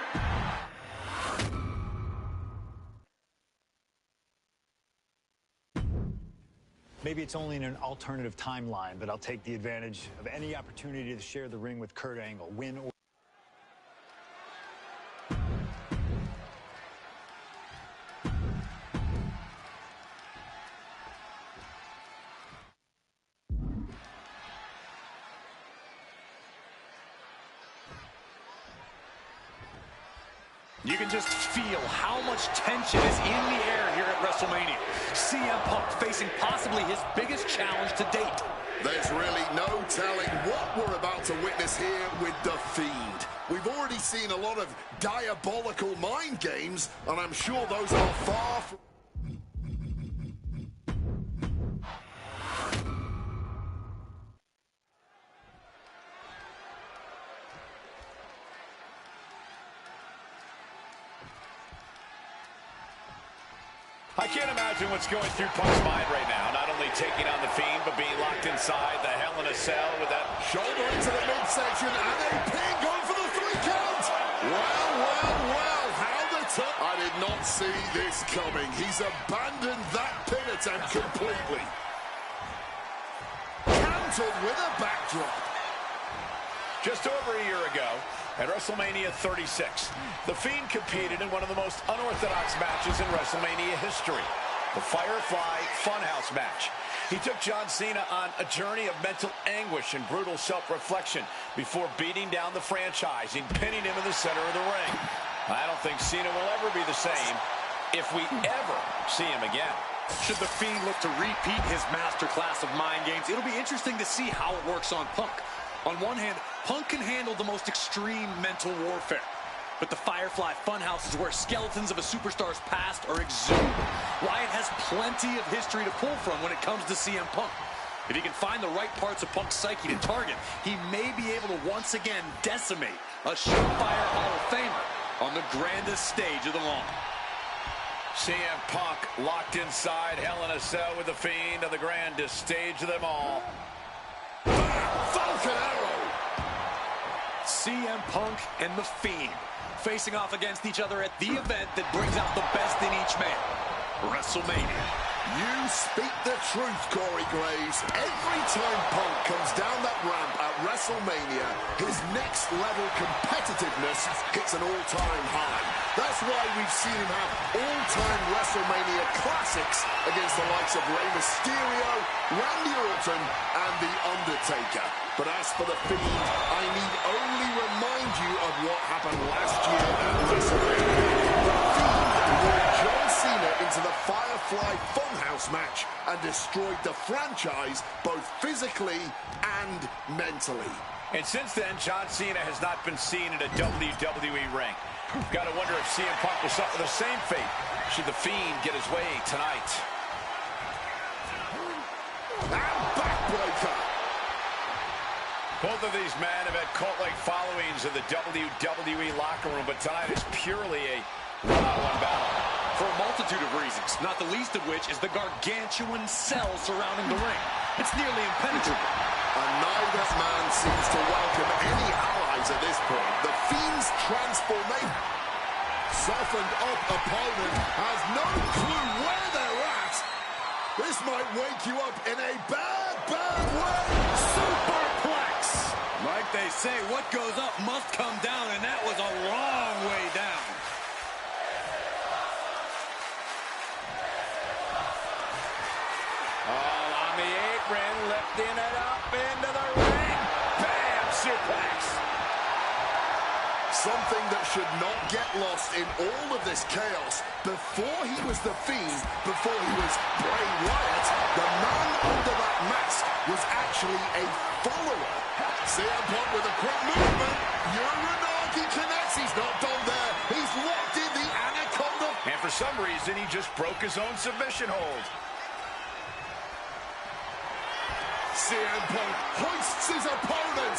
Maybe it's only in an alternative timeline, but I'll take the advantage of any opportunity to share the ring with Kurt Angle, win or... You can just feel how much tension is in the air here at WrestleMania. CM Punk facing possibly his biggest challenge to date. There's really no telling what we're about to witness here with The Fiend. We've already seen a lot of diabolical mind games, and I'm sure those are far from... I can't imagine what's going through Punk's mind right now. Not only taking on The Fiend, but being locked inside the Hell in a Cell with that shoulder into the midsection and a pin going for the 3 count. Well, how the top. I did not see this coming. He's abandoned that pin attempt completely. Countered with a backdrop. Just over a year ago, at WrestleMania 36, The Fiend competed in one of the most unorthodox matches in WrestleMania history, the Firefly Funhouse match. He took John Cena on a journey of mental anguish and brutal self-reflection before beating down the franchise and pinning him in the center of the ring. I don't think Cena will ever be the same if we ever see him again. Should The Fiend look to repeat his masterclass of mind games, it'll be interesting to see how it works on Punk. On one hand, Punk can handle the most extreme mental warfare. But the Firefly Funhouse is where skeletons of a superstar's past are exhumed. Wyatt has plenty of history to pull from when it comes to CM Punk. If he can find the right parts of Punk's psyche to target, he may be able to once again decimate a surefire Hall of Famer on the grandest stage of them all. CM Punk locked inside Hell in a Cell with The Fiend on the grandest stage of them all. Falcon Arrow. CM Punk and The Fiend facing off against each other at the event that brings out the best in each man, WrestleMania. You speak the truth, Corey Graves. Every time Punk comes down that ramp at WrestleMania, his next-level competitiveness hits an all-time high. That's why we've seen him have all-time WrestleMania classics against the likes of Rey Mysterio, Randy Orton, and The Undertaker. But as for The Fiend, I need only remind you of what happened last year at WrestleMania. The Fiend lured John Cena into the Firefly Funhouse match and destroyed the franchise both physically and mentally. And since then, John Cena has not been seen in a WWE ring. Got to wonder if CM Punk will suffer the same fate should The Fiend get his way tonight. And backbreaker. Both of these men have had cult-like followings in the WWE locker room, but tonight is purely a one-on-one battle. For a multitude of reasons, not the least of which is the gargantuan cell surrounding the ring. It's nearly impenetrable. And neither man seems to welcome any allies at this point. The Fiend's transformation. Softened up opponent has no clue where they're at. This might wake you up in a bad, bad way. Superplex! Like they say, what goes up must come down, and that was a long way down. All on the apron, lifting it up into the ring. Bam! Suplex. Something that should not get lost in all of this chaos. Before he was The Fiend, before he was Bray Wyatt, the man under that mask was actually a follower. CM Punk with a quick movement. Uranagi connects. He's not done there. He's locked in the Anaconda. And for some reason, he just broke his own submission hold. CM Punk hoists his opponent.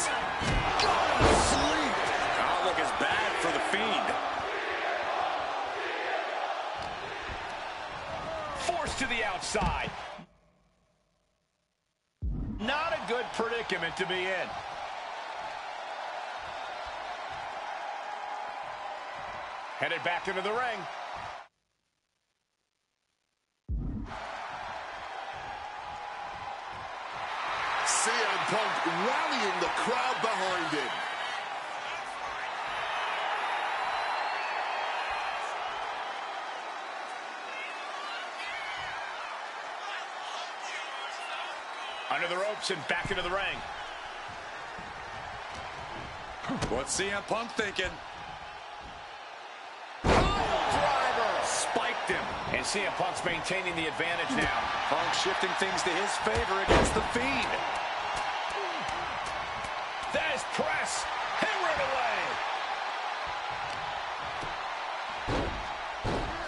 Got him asleep. Outlook is bad for The Fiend. Forced to the outside. Not a good predicament to be in. Headed back into the ring. CM Punk rallying the crowd behind him. Under the ropes and back into the ring. What's CM Punk thinking? Driver spiked him. And CM Punk's maintaining the advantage now. Punk shifting things to his favor against The Fiend. That is press. Hammered away.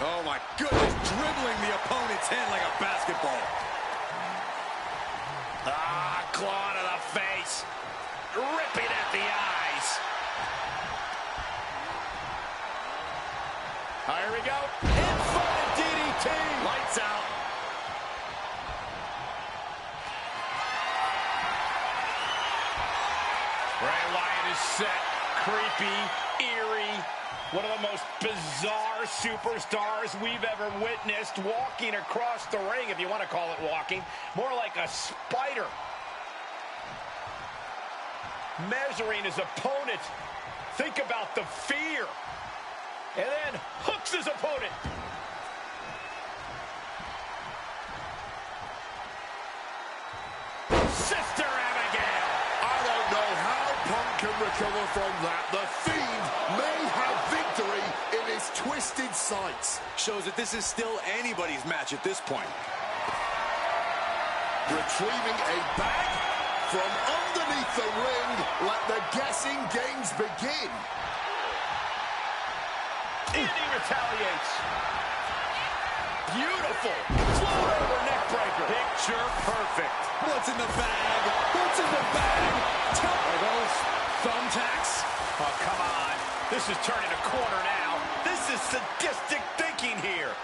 Oh my goodness, dribbling the opponent's hand like a basketball. Claw to the face. Ripping at the eyes. Here we go. Infinite DDT. Lights out. Bray Wyatt is set. Creepy, eerie. One of the most bizarre superstars we've ever witnessed walking across the ring, if you want to call it walking. More like a spider. Measuring his opponent. Think about the fear. And then hooks his opponent. Sister Abigail. I don't know how Punk can recover from that. The Fiend may have victory in his twisted sights. Shows that this is still anybody's match at this point. Retrieving a bag from underneath the ring. Let the guessing games begin. And he retaliates. Beautiful. Float over neck breaker. Picture perfect. What's in the bag? What's in the bag? Are those thumbtacks? Oh, come on. This is turning a corner now. This is sadistic thinking here.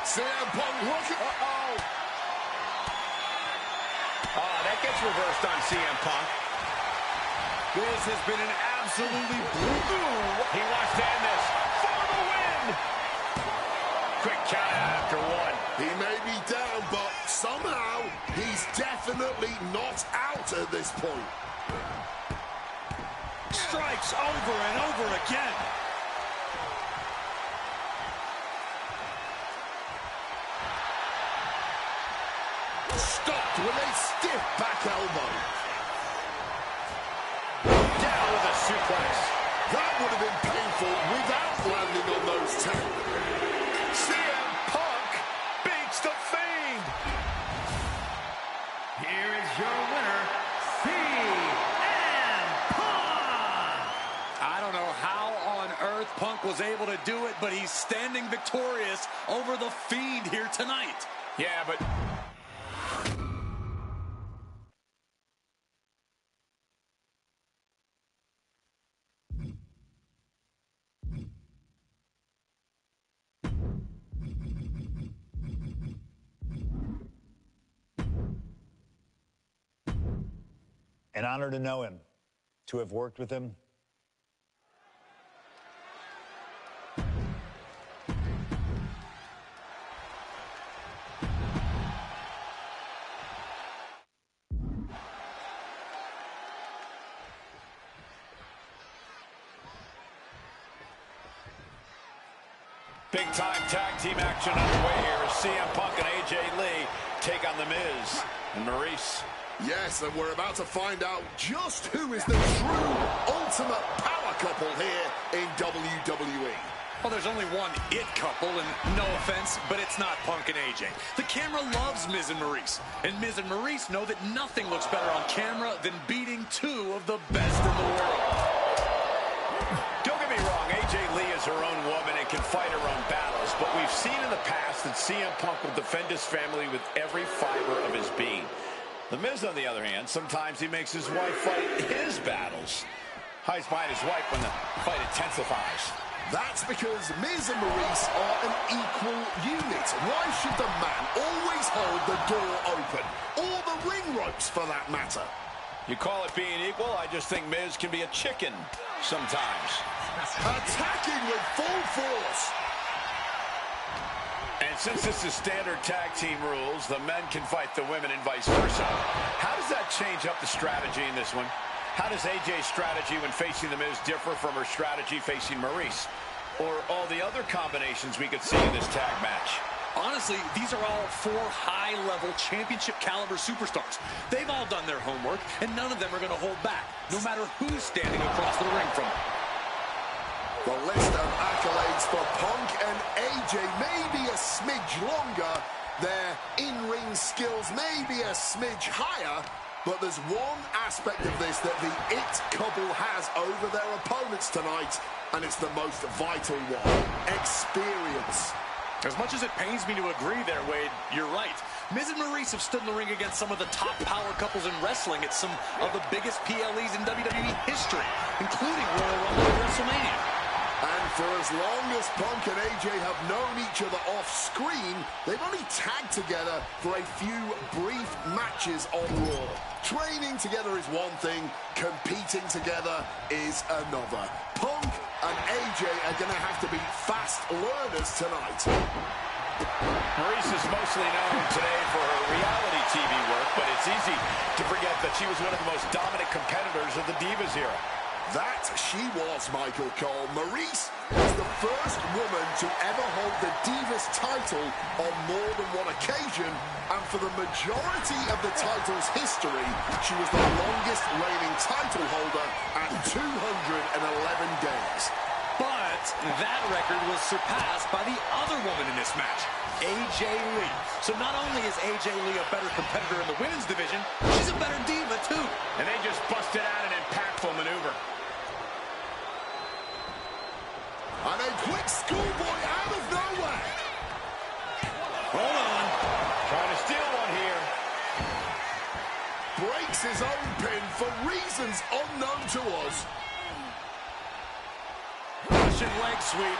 CM Punk looking. Uh-oh. Oh, that gets reversed on CM Punk. This has been an absolutely brutal. He wants to end this for the win. Quick count out after one. He may be down, but somehow he's definitely not out at this point. Strikes over and over again. Stopped with a stiff back elbow. Down with a suplex. That would have been painful without landing on those 10. CM Punk beats the Fiend. Here is your winner, CM Punk! I don't know how on earth Punk was able to do it, but he's standing victorious over the Fiend here tonight. Yeah, but... An honor to know him, to have worked with him. Big-time tag team action underway here as CM Punk and AJ Lee take on The Miz and Maurice. Yes, and we're about to find out just who is the true ultimate power couple here in WWE. Well, there's only one it couple, and no offense, but it's not Punk and AJ. The camera loves Miz and Maurice, and Miz and Maurice know that nothing looks better on camera than beating two of the best in the world. Don't get me wrong, AJ Lee is her own woman and can fight her own battles, but we've seen in the past that CM Punk will defend his family with every fiber of his being. The Miz, on the other hand, sometimes he makes his wife fight his battles. Hides behind his wife when the fight intensifies. That's because Miz and Maurice are an equal unit. Why should the man always hold the door open? Or the ring ropes, for that matter? You call it being equal? I just think Miz can be a chicken sometimes. Attacking with full force. And since this is standard tag team rules, the men can fight the women and vice versa. How does that change up the strategy in this one? How does AJ's strategy when facing The Miz differ from her strategy facing Maurice? Or all the other combinations we could see in this tag match? Honestly, these are all four high-level championship-caliber superstars. They've all done their homework, and none of them are going to hold back, no matter who's standing across the ring from them. The list of accolades for Punk and AJ may be a smidge longer. Their in-ring skills may be a smidge higher. But there's one aspect of this that the It couple has over their opponents tonight, and it's the most vital one: experience. As much as it pains me to agree there, Wade, you're right. Miz and Maurice have stood in the ring against some of the top power couples in wrestling at some of the biggest PLEs in WWE history, including Royal Rumble and WrestleMania. And for as long as Punk and AJ have known each other off-screen, they've only tagged together for a few brief matches on Raw. Training together is one thing, competing together is another. Punk and AJ are going to have to be fast learners tonight. Maurice is mostly known today for her reality TV work, but it's easy to forget that she was one of the most dominant competitors of the Divas era. That she was, Michael Cole. Maurice was the first woman to ever hold the Divas title on more than one occasion, and for the majority of the title's history, she was the longest reigning title holder at 211 days. But that record was surpassed by the other woman in this match, AJ Lee. So not only is AJ Lee a better competitor in the women's division, she's a better diva too. And they just busted out an impactful maneuver. And a quick schoolboy out of nowhere. Hold on. Trying to steal one here. Breaks his own pin for reasons unknown to us. Russian leg sweep.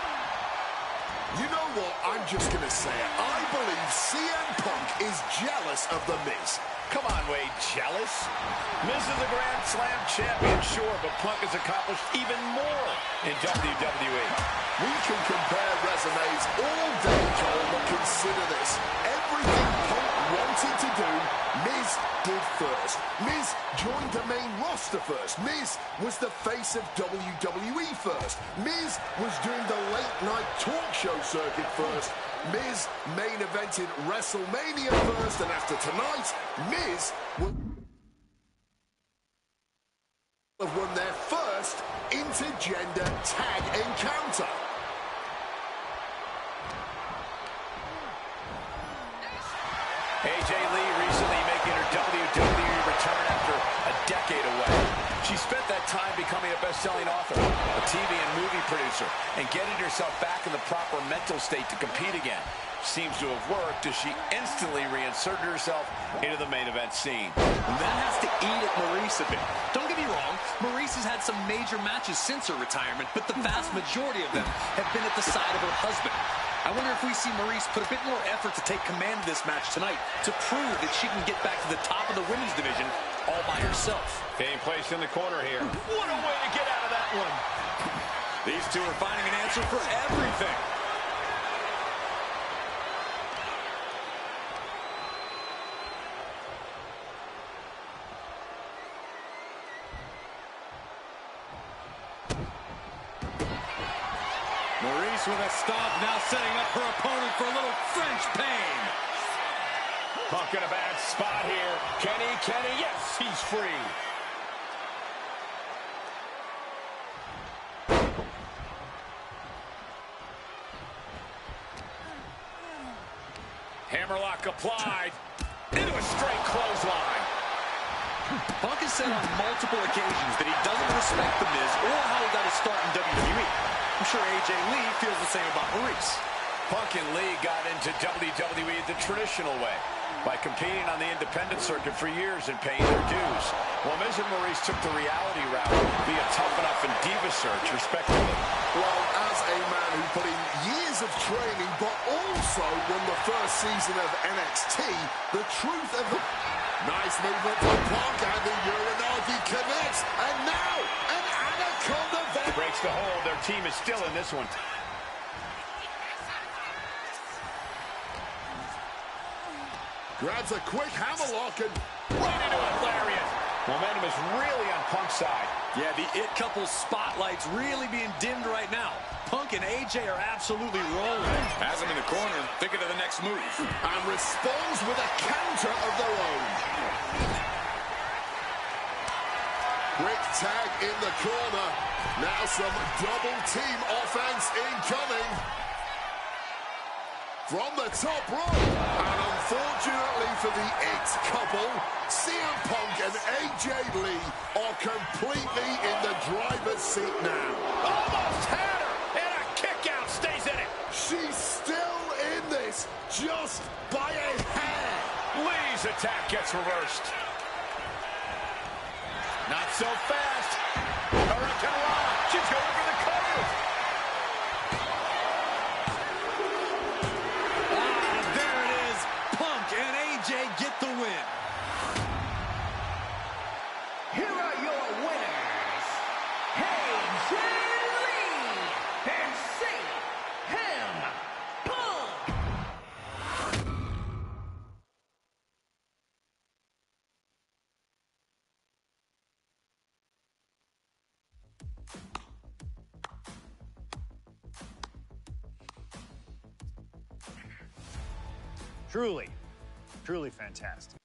You know what? I'm just going to say it. I believe CM Punk is jealous of The Miz. Come on, Wade, jealous? Miz is a Grand Slam champion, sure, but Punk has accomplished even more in WWE. We can compare resumes all day, Joel, but consider this. Everything Punk wanted to do, Miz did first. Miz joined the main roster first. Miz was the face of WWE first. Miz was doing the late-night talk show circuit first. Miz main evented WrestleMania first, and after tonight, Miz will have won their first intergender tag encounter. AJ Lee recently making her WWE return after a decade away. She spent that time becoming a best-selling author, a TV and movie producer, and getting herself back in the proper mental state to compete again. Seems to have worked as she instantly reinserted herself into the main event scene. And that has to eat at Maurice a bit. Don't get me wrong, Maurice has had some major matches since her retirement, but the vast majority of them have been at the side of her husband. I wonder if we see Maurice put a bit more effort to take command of this match tonight to prove that she can get back to the top of the women's division all by herself. Game placed in the corner here. What a way to get out of that one. These two are finding an answer for everything. Maurice with a stomp, now setting up her opponent for a little French pain. Punk in a bad spot here. Kenny, yes, he's free. Hammerlock applied. Into a straight clothesline. Punk has said on multiple occasions that he doesn't respect The Miz or how he got his start in WWE. I'm sure AJ Lee feels the same about Maurice. Punk and Lee got into WWE the traditional way, by competing on the independent circuit for years and paying their dues, while Miz and Maurice took the reality route via Tough Enough and Diva Search, respectively. Well, as a man who put in years of training, but also won the first season of NXT, the truth of the... Nice movement from Punk, and the Uranagi connects, and now an Anaconda... Breaks the hold. Their team is still in this one. Grabs a quick hammerlock and... Right into a lariat. Momentum is really on Punk's side. Yeah, the It Couple spotlight's really being dimmed right now. Punk and AJ are absolutely rolling. Has him in the corner, thinking of the next move. And responds with a counter of their own. Quick tag in the corner. Now some double team offense incoming. From the top rope. And unfortunately for the It Couple, CM Punk and AJ Lee are completely in the driver's seat now. Almost had her, and a kick out stays in it. She's still in this, just by a hair. Lee's attack gets reversed. Not so fast. Hurricane Rana. She's going for the cover. There it is. Punk and AJ get the win. Here are your winners, AJ Lee and CM Punk. Truly, truly fantastic.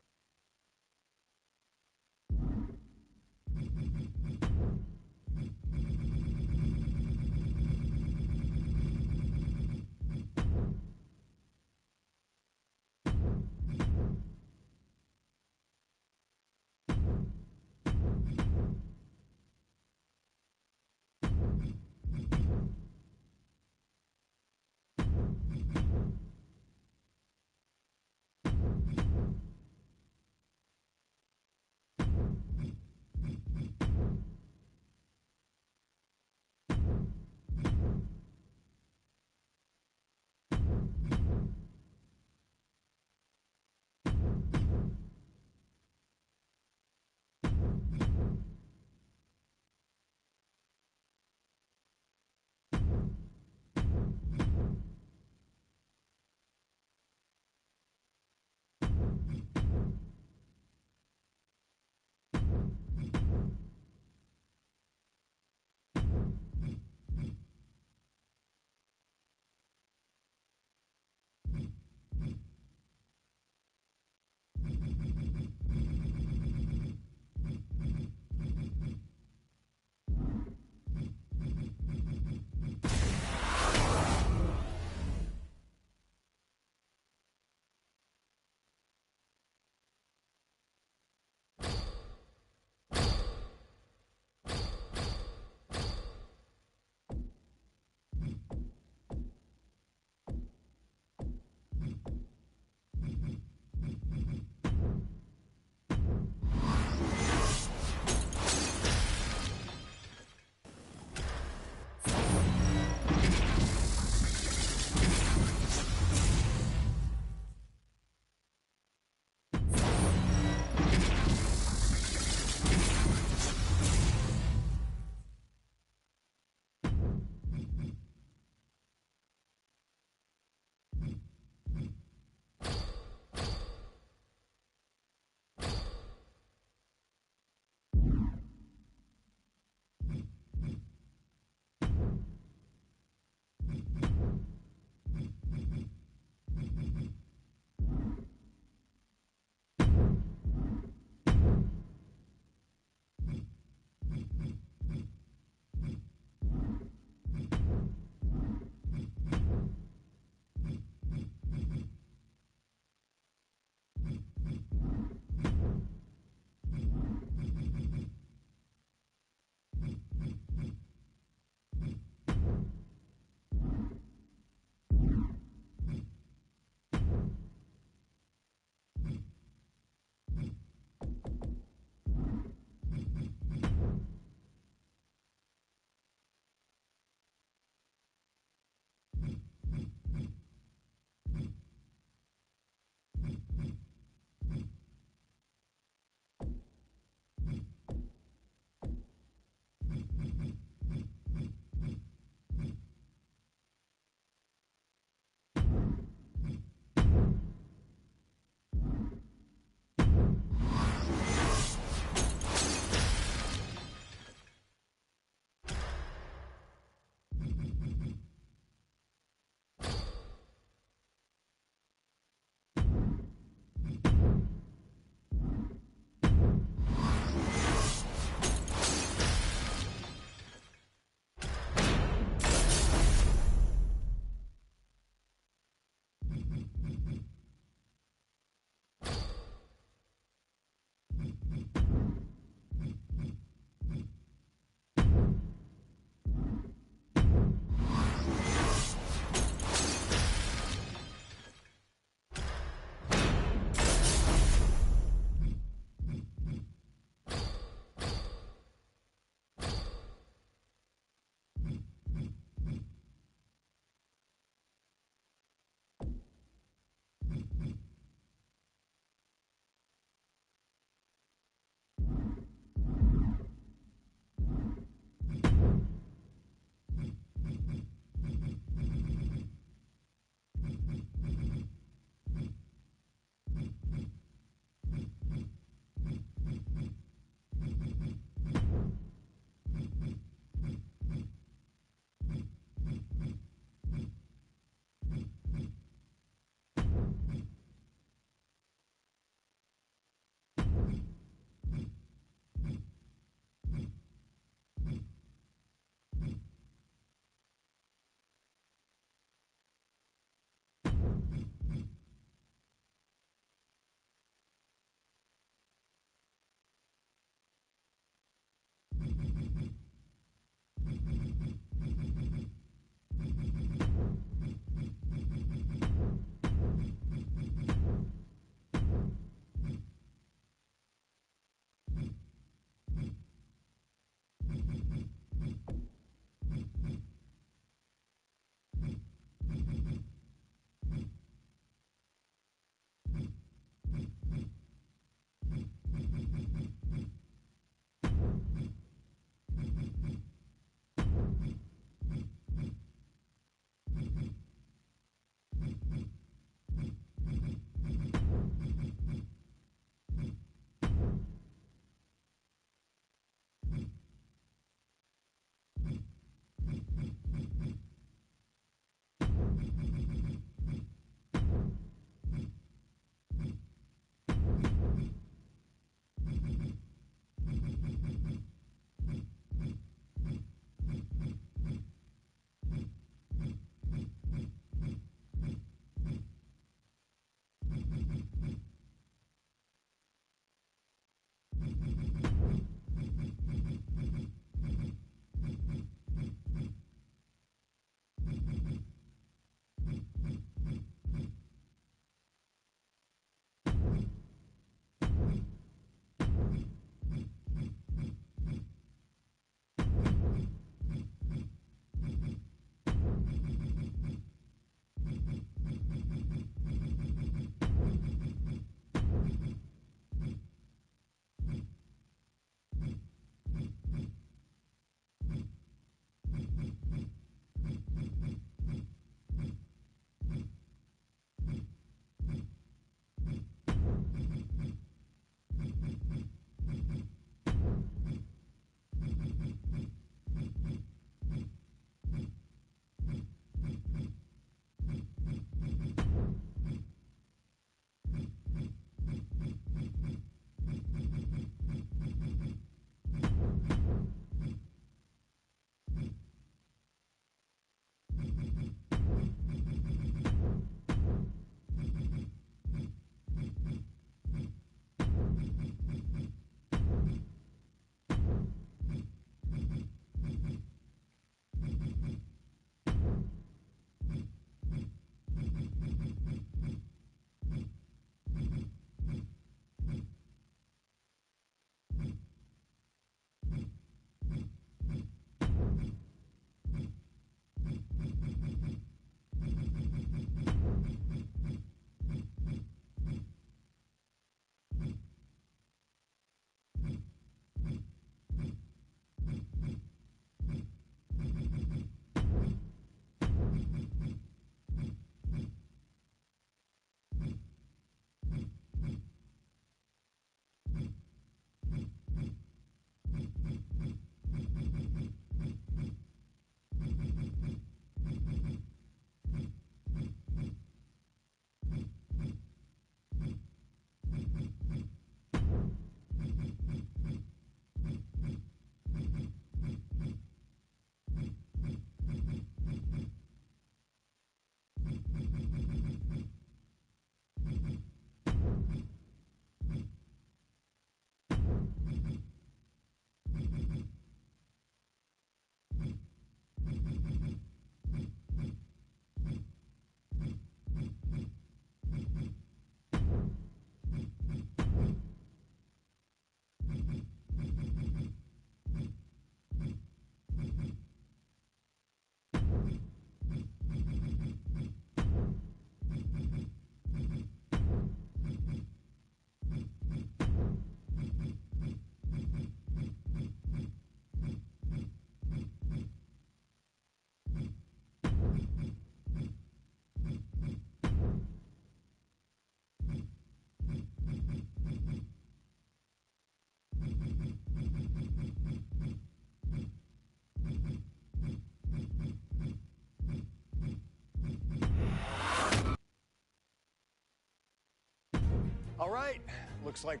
All right, looks like...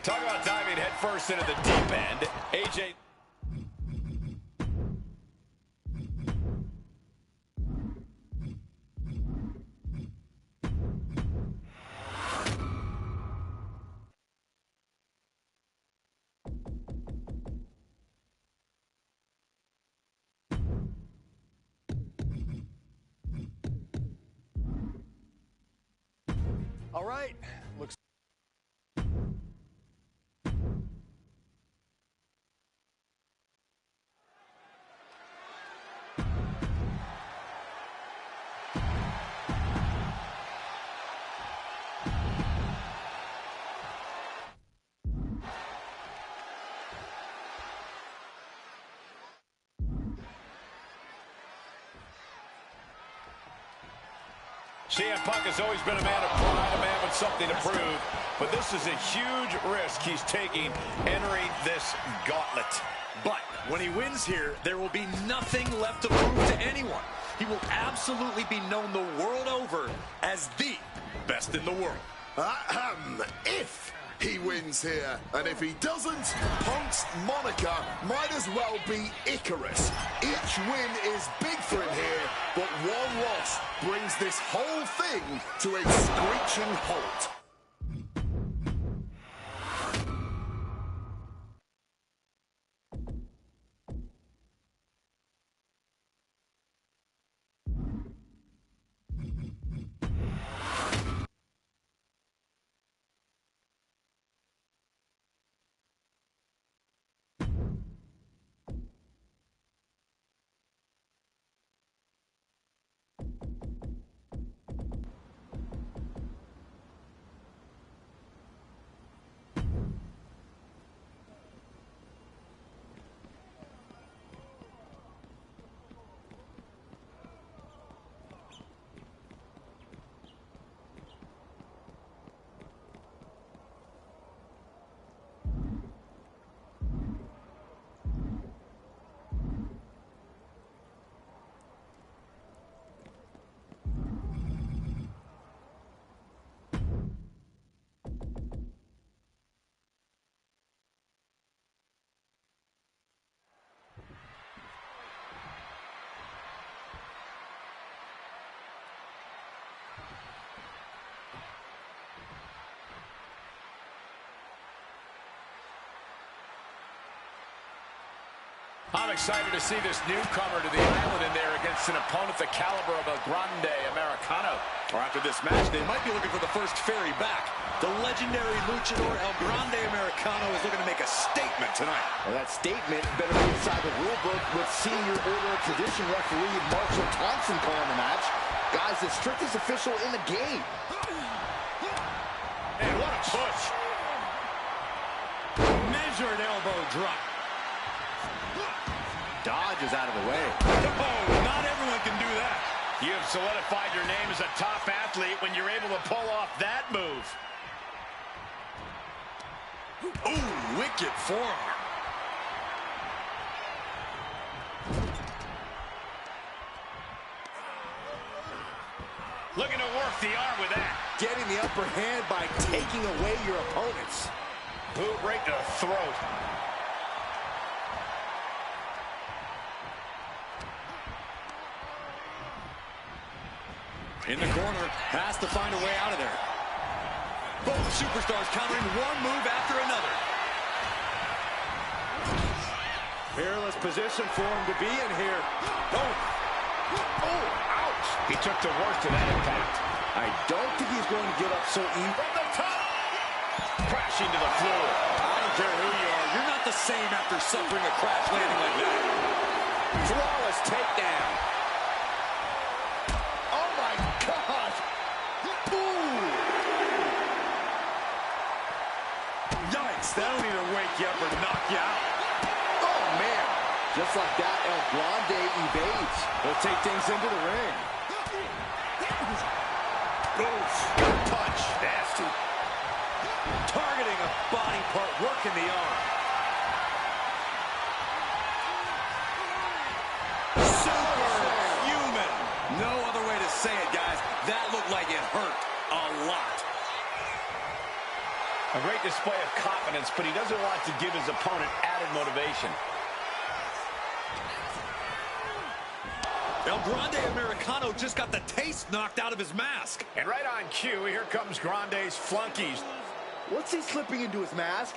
Talk about diving headfirst into the deep end. AJ. All right, looks... CM Punk has always been a man of pride, a man with something to prove. But this is a huge risk he's taking entering this gauntlet. But when he wins here, there will be nothing left to prove to anyone. He will absolutely be known the world over as the best in the world. If he wins here, and if he doesn't, Punk's moniker might as well be Icarus. Each win is big for him here, but one loss brings this whole thing to a screeching halt. I'm excited to see this newcomer to the island in there against an opponent the caliber of a Grande Americano. Or after this match, they might be looking for the first ferry back. The legendary luchador El Grande Americano is looking to make a statement tonight. Well, that statement better be inside the rule book with Senior Order of Tradition referee Marshall Thompson calling the match. Guys, the strictest official in the game. And what a push. Measured elbow drop. Dodge is out of the way. Oh, not everyone can do that. You have solidified your name as a top athlete when you're able to pull off that move. Ooh, wicked forearm. Looking to work the arm with that. Getting the upper hand by taking away your opponents. Boot right to the throat. In the corner, has to find a way out of there. Both superstars countering one move after another. Peerless position for him to be in here. Oh, ouch. He took the worst of that impact. I don't think he's going to get up so easy. From the top. Crashing to the floor. I don't care who you are. You're not the same after suffering a crash landing like that. Flawless takedown. Yikes, that'll either wake you up or knock you out. Just like that, El Grande evades. They'll take things into the ring. Oof, good punch. Nasty. Targeting a body part, working the arm. Superhuman. No other way to say it, guys. That looked like it hurt a lot. A great display of confidence, but he doesn't want to give his opponent added motivation. El Grande Americano just got the taste knocked out of his mask. And right on cue, here comes Grande's flunkies. What's he slipping into his mask?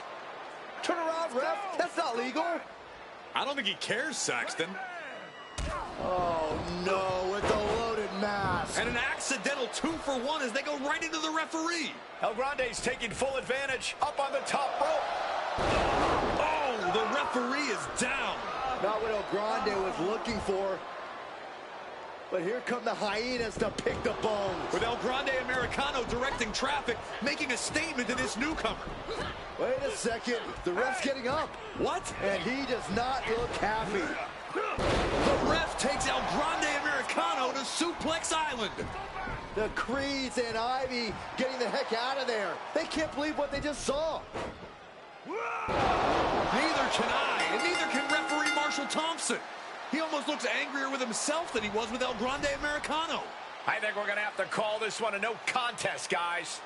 Turn around, ref. That's not legal. I don't think he cares, Saxton. Oh, no, with the loaded mask. And an accidental 2-for-1 as they go right into the referee. El Grande's taking full advantage up on the top rope. Oh, the referee is down. Not what El Grande was looking for. But here come the hyenas to pick the bones. With El Grande Americano directing traffic, making a statement to this newcomer. Wait a second. The ref's getting up. What? And he does not look happy. The ref takes El Grande Americano to Suplex Island. The Creeds and Ivy getting the heck out of there. They can't believe what they just saw. Neither can I, and neither can referee Marshall Thompson. He almost looks angrier with himself than he was with El Grande Americano. I think we're going to have to call this one a no contest, guys.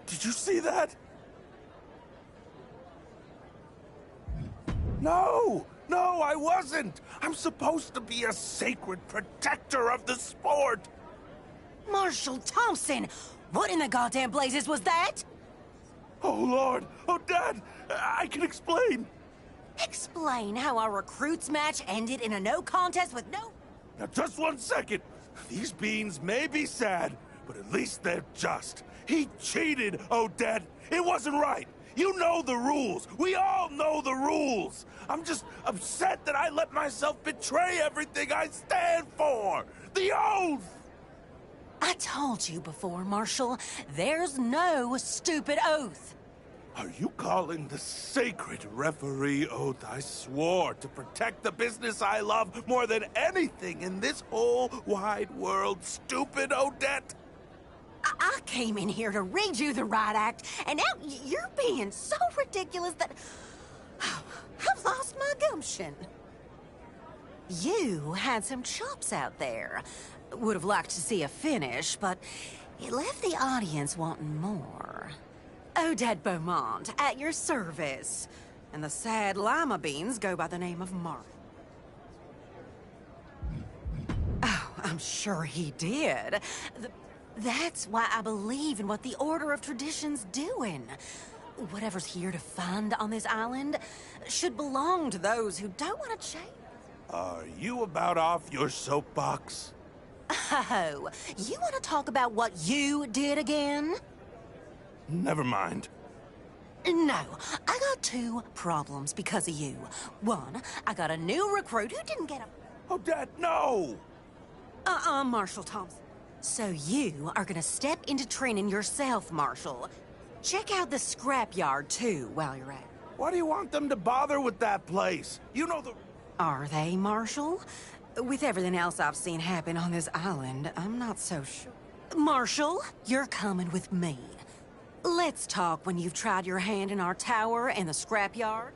Did you see that? No, I wasn't. I'm supposed to be a sacred protector of the sport. Marshall Thompson, what in the goddamn blazes was that? Oh, Lord. Oh, Dad, I can explain. Explain how our recruits match ended in a no contest with no... Now, just 1 second. These beans may be sad, but at least they're just. He cheated, Odette. It wasn't right. You know the rules. We all know the rules. I'm just upset that I let myself betray everything I stand for. The oath! I told you before, Marshall, there's no stupid oath. Are you calling the sacred referee oath I swore to protect the business I love more than anything in this whole wide world stupid, Odette? I came in here to read you the right act, and now you're being so ridiculous that I've lost my gumption. You had some chops out there. Would have liked to see a finish, but it left the audience wanting more. Odette Beaumont, at your service. And the sad lima beans go by the name of Mark. Oh, I'm sure he did. That's why I believe in what the Order of Tradition's doing. Whatever's here to find on this island should belong to those who don't want to change. Are you about off your soapbox? Oh, you want to talk about what you did again? Never mind. No, I got 2 problems because of you. 1, I got a new recruit who didn't get a... Oh, Dad, no! Marshall Thompson. So you are gonna step into training yourself, Marshall. Check out the scrapyard, too, while you're at it. Why do you want them to bother with that place? You know the... Are they, Marshall? With everything else I've seen happen on this island, I'm not so sure. Marshall, you're coming with me. Let's talk when you've tried your hand in our tower and the scrapyard.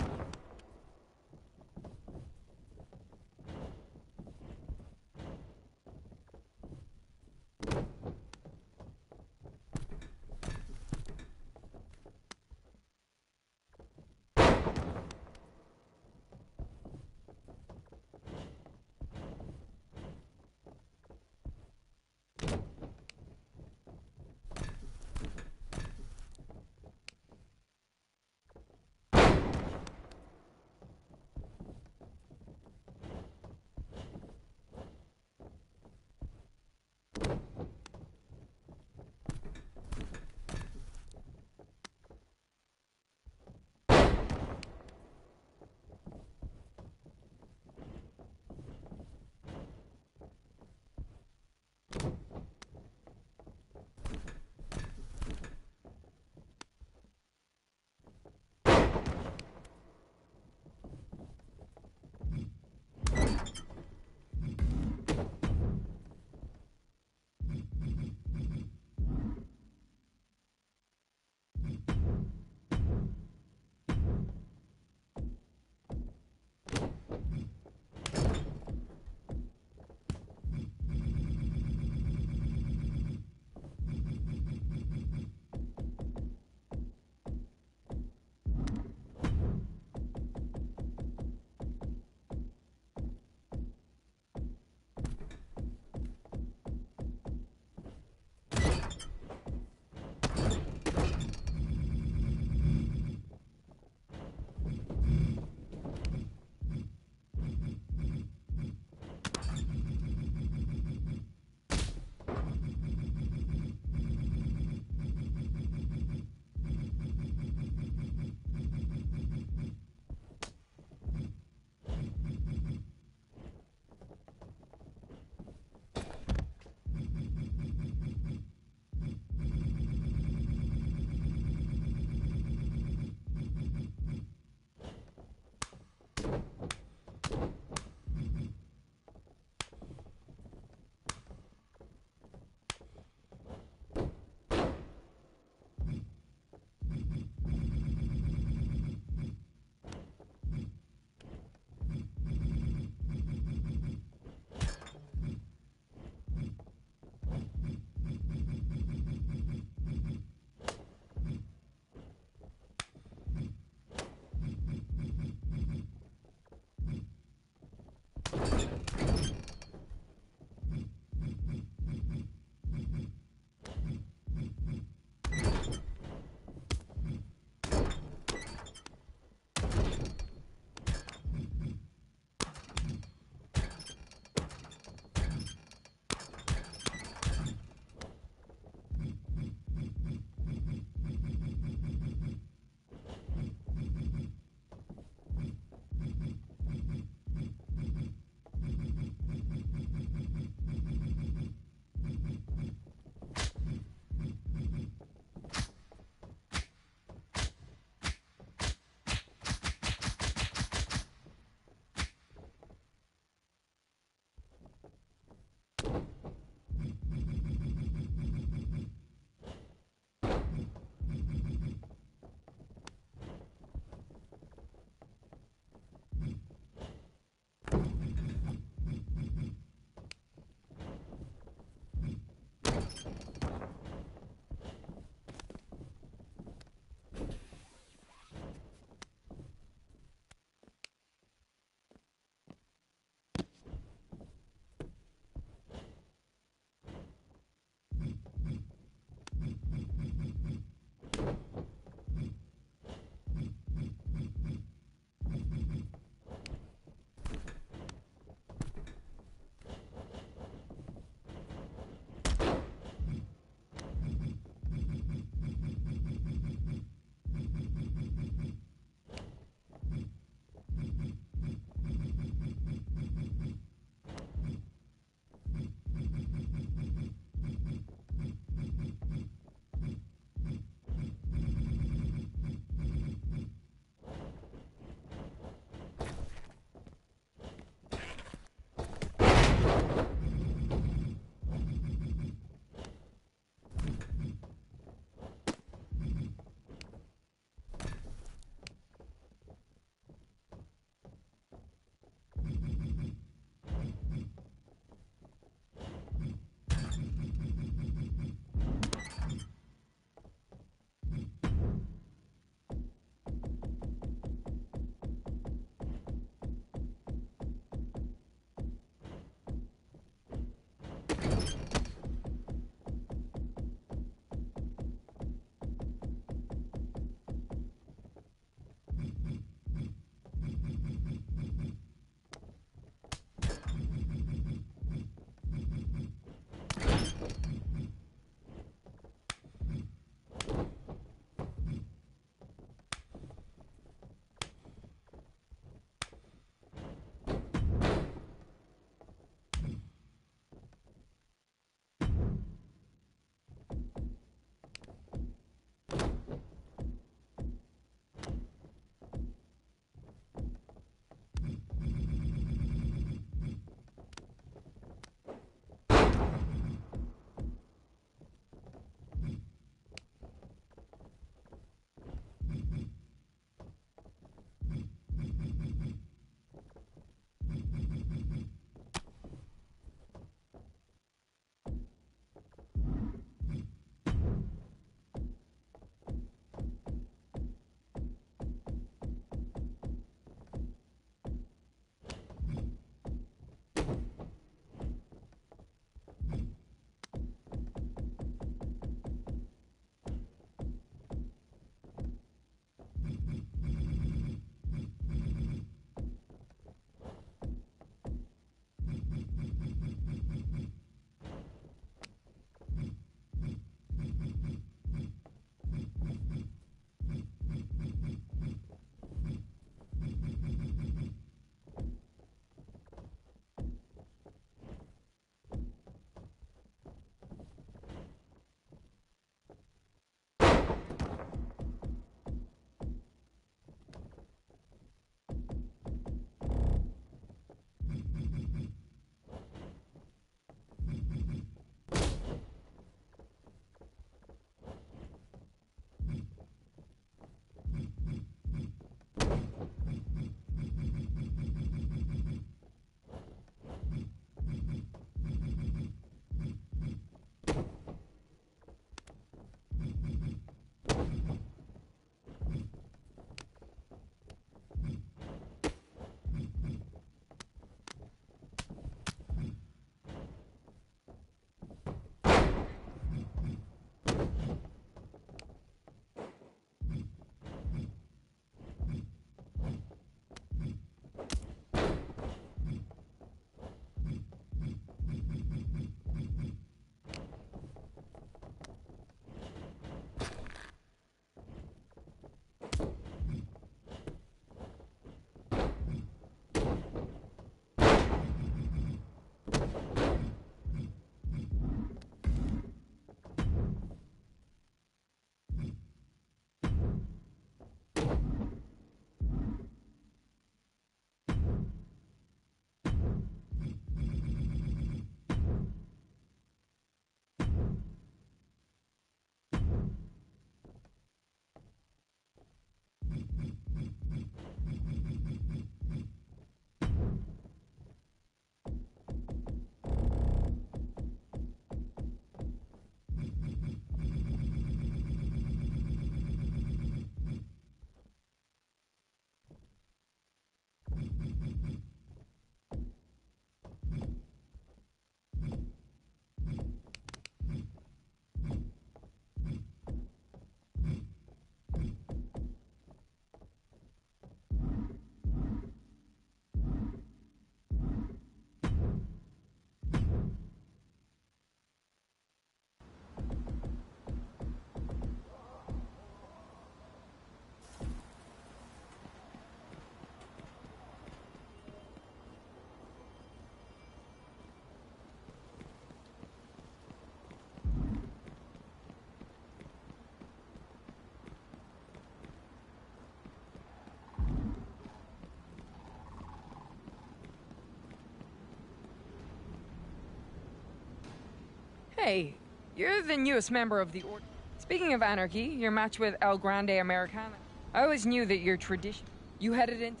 Hey, you're the newest member of the Order. Speaking of anarchy, your match with El Grande Americana. I always knew that your tradition. You headed into...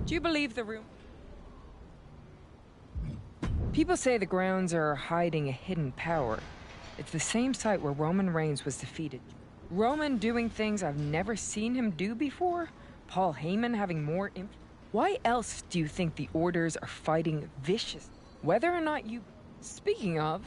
Do you believe the room? People say the grounds are hiding a hidden power. It's the same site where Roman Reigns was defeated. Roman doing things I've never seen him do before? Paul Heyman having more influence? Why else do you think the Orders are fighting vicious? Whether or not you... Speaking of...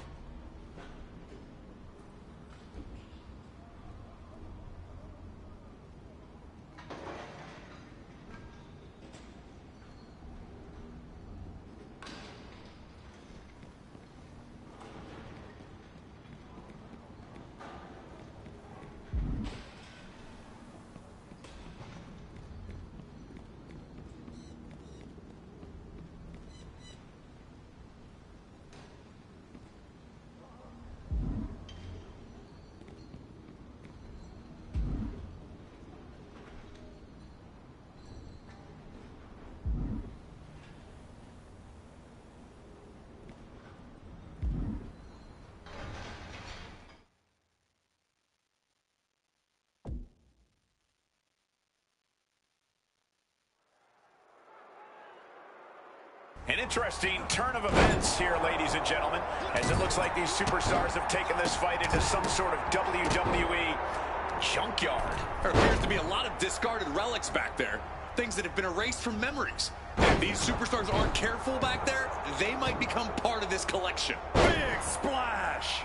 An interesting turn of events here, ladies and gentlemen, as it looks like these superstars have taken this fight into some sort of WWE junkyard. There appears to be a lot of discarded relics back there, things that have been erased from memories. If these superstars aren't careful back there, they might become part of this collection. Big splash!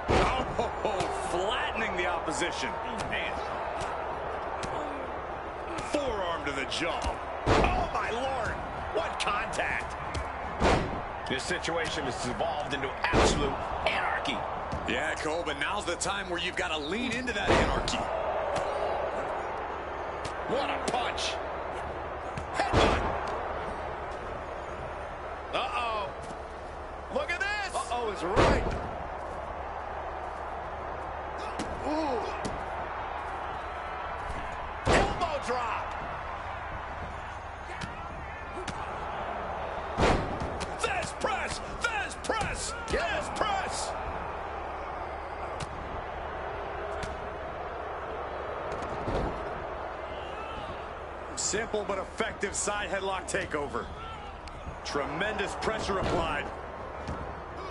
Oh, flattening the opposition. Man. Forearm to the jaw. Oh, my Lord. What contact. This situation has evolved into absolute anarchy. Yeah, Cole, but now's the time where you've got to lean into that anarchy. What a punch. Headbutt. Uh-oh. Look at this. Uh-oh is right. Ooh. Elbow drop. There's press. There's press. There's press. Simple but effective side headlock takeover. Tremendous pressure applied.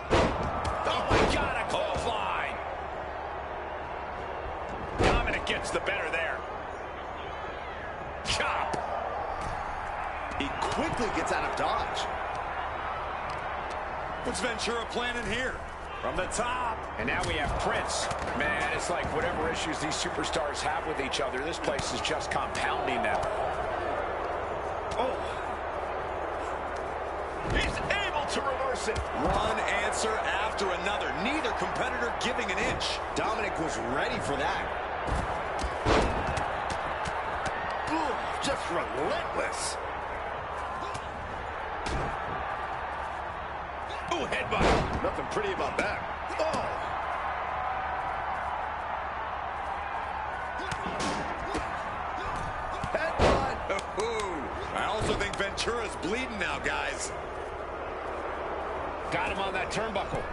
Oh, my God, a clothesline. Dominic gets the better there. Chop. He quickly gets out of dodge. What's Ventura planning here? From the top. And now we have Prince. Man, it's like whatever issues these superstars have with each other, this place is just compounding them. Oh. He's able to reverse it. One answer after another. Neither competitor giving an inch. Dominic was ready for that. Ooh, just relentless. Ooh, headbutt. Nothing pretty about that. Oh. Headbutt. Ooh. I also think Ventura's bleeding now, guys. Got him on that turnbuckle.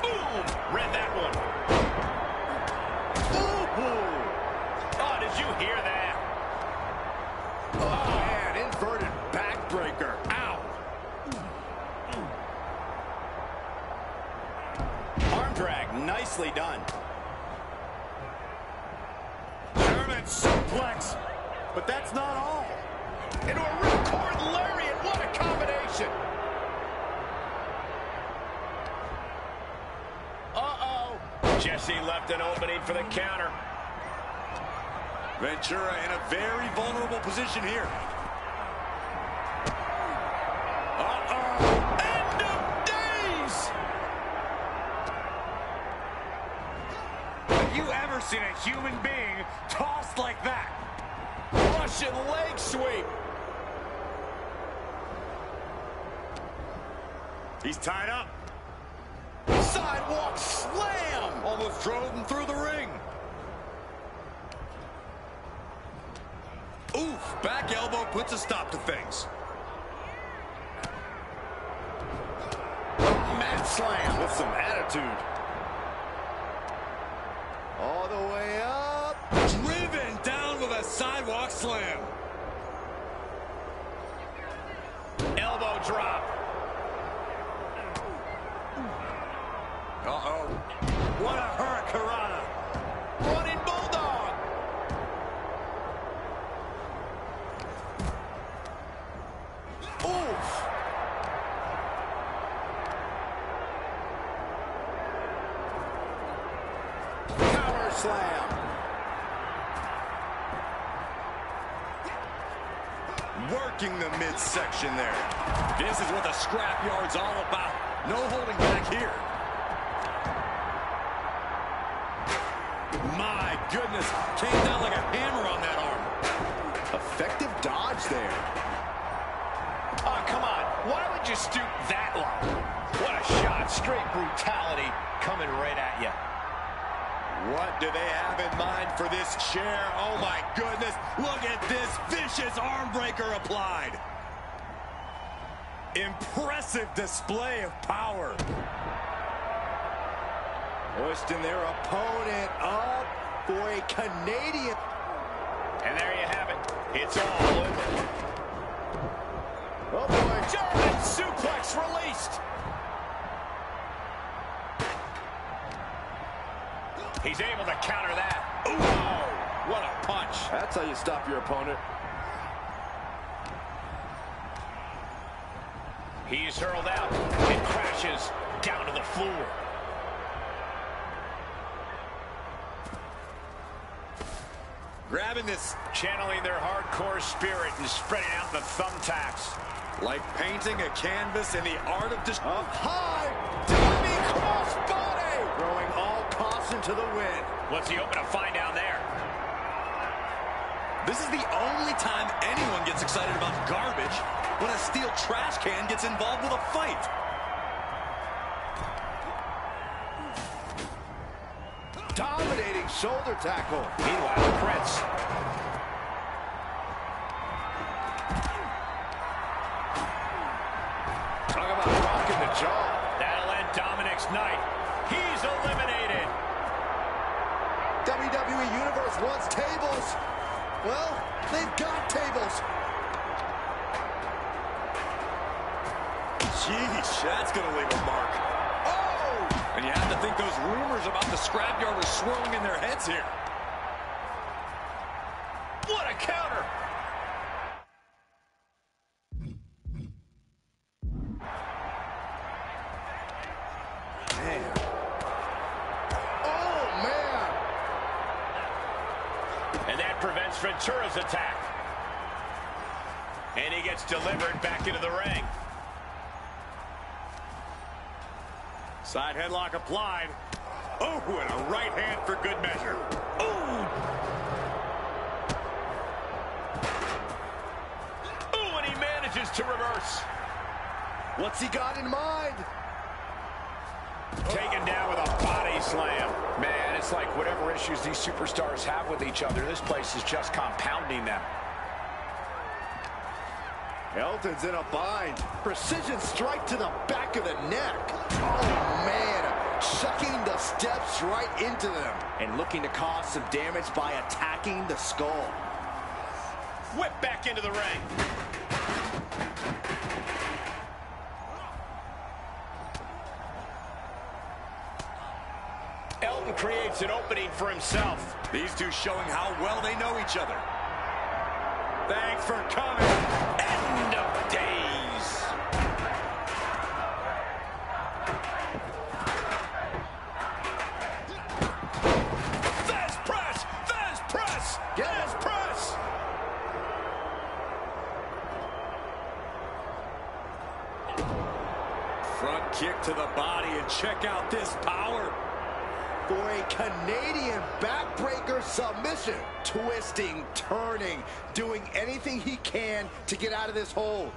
Boom! Read that one. Ooh. Oh, did you hear that? Oh, man, inverted backbreaker. Ow. Arm drag, nicely done. German suplex. But that's not all. Into a ripcord lariat. What a combination. Uh-oh. Jesse left an opening for the counter. Ventura in a very vulnerable position here. Uh-oh. End of days. Have you ever seen a human being tossed like that? Russian leg sweep. He's tied up. Sidewalk slam. Almost drove him through the ring. Oof, back elbow puts a stop to things. slam with some attitude. All the way up. Driven down with a sidewalk slam. Elbow drop. Uh-oh. What a hurricanrana. Running bulldog. Oof. Power slam. Working the midsection there. This is what the scrapyard's all about. No holding back here. My goodness, came down like a hammer on that arm. Effective dodge there. Oh, come on. Why would you stoop that low? What a shot. Straight brutality coming right at you. What do they have in mind for this chair? Oh, my goodness. Look at this vicious arm breaker applied. Impressive display of power. Hoisting their opponent up for a Canadian. And there you have it. It's all over. Oh, boy. German suplex released. He's able to counter that. Ooh, what a punch. That's how you stop your opponent. He's hurled out and crashes down to the floor. Grabbing this, channeling their hardcore spirit and spreading out the thumbtacks. Like painting a canvas in the art of up high, diving crossbody, throwing all caution to the wind. What's he hoping to find down there? This is the only time anyone gets excited about garbage, when a steel trash can gets involved with a fight. Dominating shoulder tackle. Meanwhile, Prince. Talk about rocking the jaw. That'll end Dominic's night. He's eliminated. WWE Universe wants tables. Well, they've got tables. Jeez, that's going to leave a mark. Oh! And you have to think those rumors about the scrapyard are swirling in their heads here. What a counter! Man. Oh, man! And that prevents Ventura's attack. And he gets delivered back into the ring. Side headlock applied. Oh, and a right hand for good measure. Oh! Oh, and he manages to reverse. What's he got in mind? Taken down with a body slam. Man, it's like whatever issues these superstars have with each other, this place is just compounding them. Elton's in a bind. Precision strike to the back of the neck. Oh, man. Chucking the steps right into them. And looking to cause some damage by attacking the skull. Whip back into the ring. Elton creates an opening for himself. These two showing how well they know each other. Thanks for coming. End of days. Fast press! Fast press! Fast press! Front kick to the body, and check out this power. For a Canadian backbreaker submission. Twisting, turning, doing anything he can to get out of this hold.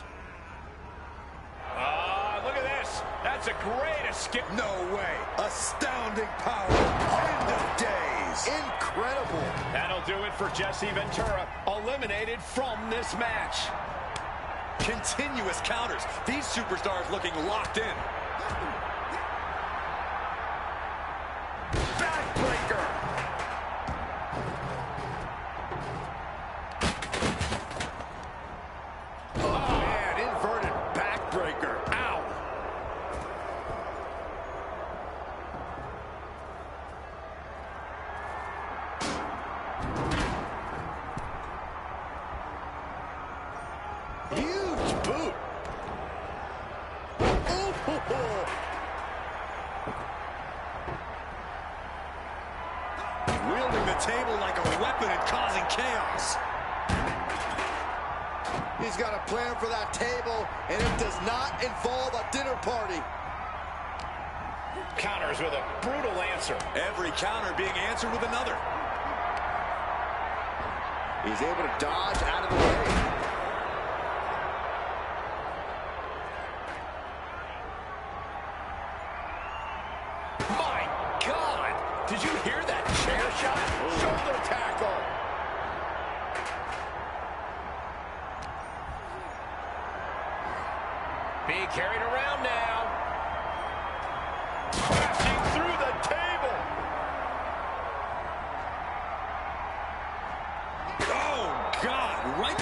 Look at this. That's a great escape. No way. Astounding power. End of days. Incredible. That'll do it for Jesse Ventura. Eliminated from this match. Continuous counters. These superstars looking locked in. Huge boot. Oh. Wielding the table like a weapon and causing chaos. He's got a plan for that table, and it does not involve a dinner party. Counters with a brutal answer. Every counter being answered with another. He's able to dodge out of the way. My God! Did you hear that chair shot? Shoulder tackle. Being carried around now. Crashing through the table. Oh, God, right.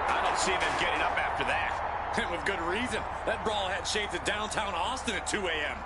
I don't see them getting up after that. And with good reason. That brawl had shaped at downtown Austin at 2 a.m.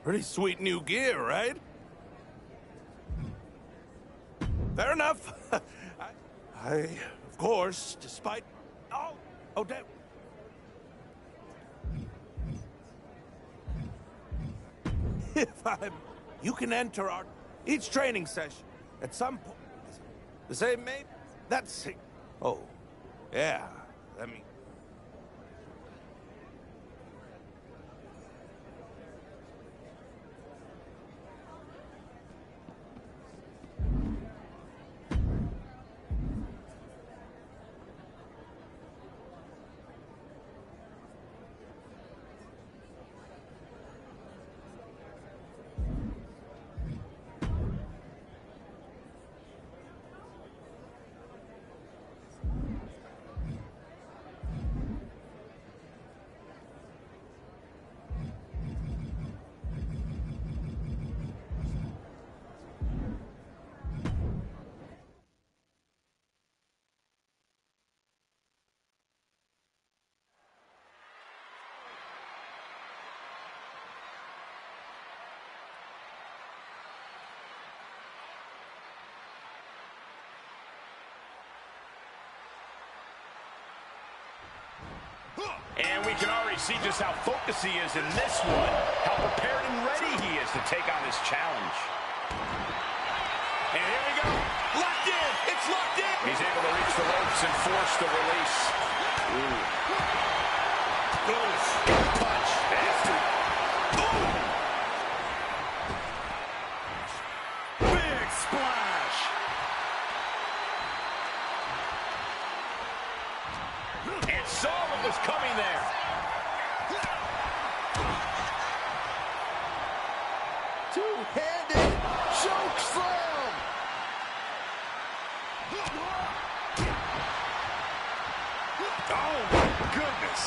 Pretty sweet new gear, right? Fair enough. I, of course, despite... Oh, damn. You can enter each training session at some point. The same, mate? That's... Oh, yeah. And we can already see just how focused he is in this one, how prepared and ready he is to take on this challenge. And here we go. Locked in. It's locked in. He's able to reach the ropes and force the release. Good punch. Nasty. Big splash. And saw what was coming there. Two-handed choke slam. Oh, my goodness.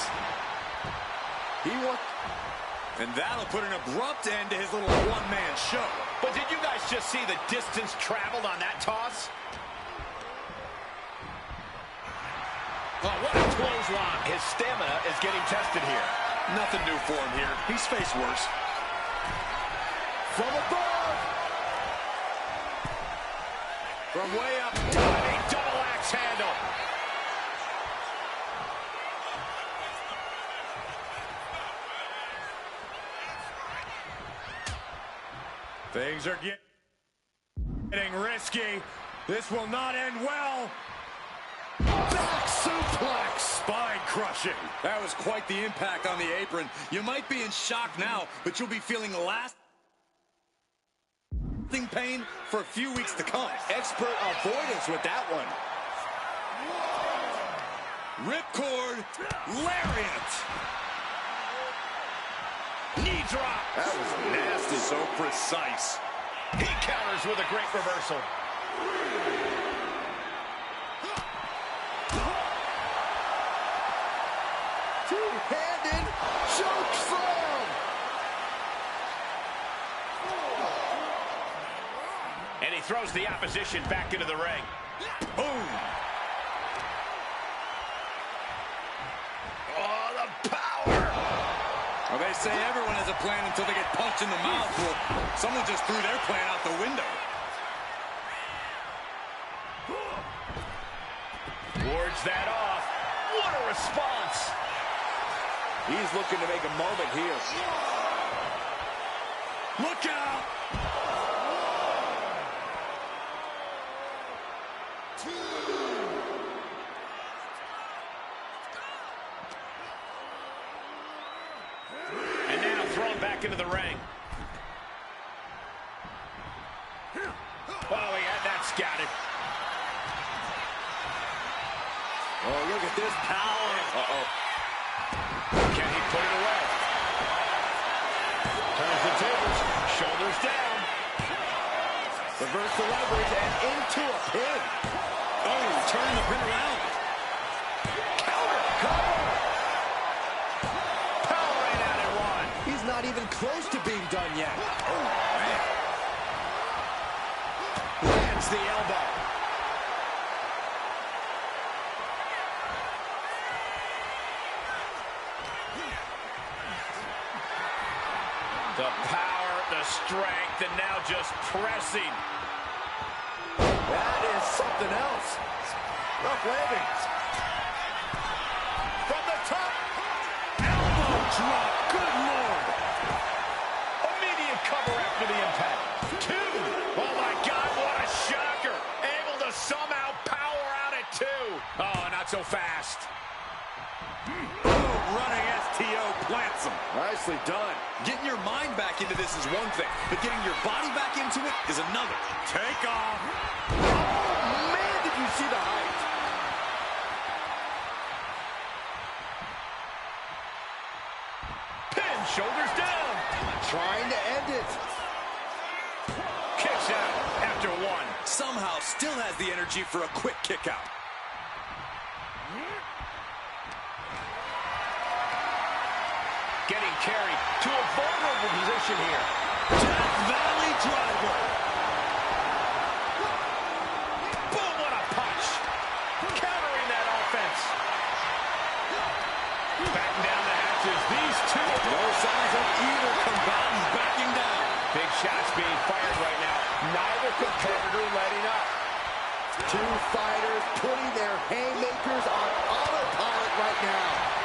And that'll put an abrupt end to his little one-man show. But did you guys just see the distance traveled on that toss? Oh, what a clothesline. His stamina is getting tested here. Nothing new for him here. He's faced worse. From above. From way up, diving double axe handle. Things are getting risky. This will not end well. Back suplex. Spine crushing. That was quite the impact on the apron. You might be in shock now, but you'll be feeling lasting pain for a few weeks to come. Expert avoidance with that one. Ripcord, lariat. Knee drop. That was nasty. So precise. He counters with a great reversal. Two-handed choke slam. And he throws the opposition back into the ring. Boom. Oh, the power. Well, they say everyone has a plan until they get punched in the mouth. Well, someone just threw their plan out the window. Wards that off. What a response. He's looking to make a moment here. Look out! And now thrown back into the ring. Oh, he had that scouted. Oh, look at this power. Uh-oh. Can he put it away? Turns the tables, shoulders down. Reverse the leverage and into a pin. Oh, turn the pin around. Cover. Powering out at one. He's not even close to being done yet. Oh, man. Lands the elbow. The power, the strength, and now just pressing. That is something else. Rough landing. From the top. Elbow drop. Good Lord. Immediate cover after the impact. Two. Oh, my God, what a shocker. Able to somehow power out at two. Oh, not so fast. Running STO plants him. Nicely done. Getting your mind back into this is one thing, but getting your body back into it is another. Take off. Oh, man, did you see the height? Pin, shoulders down. Trying to end it. Kicks out after one. Somehow still has the energy for a quick kick out. Getting carried to a vulnerable position here. Death Valley driver. Boom, what a punch. Countering that offense. Batten down the hatches. These two. No signs of either combatant backing down. Big shots being fired right now. Neither competitor letting up. Two fighters putting their haymakers on autopilot right now.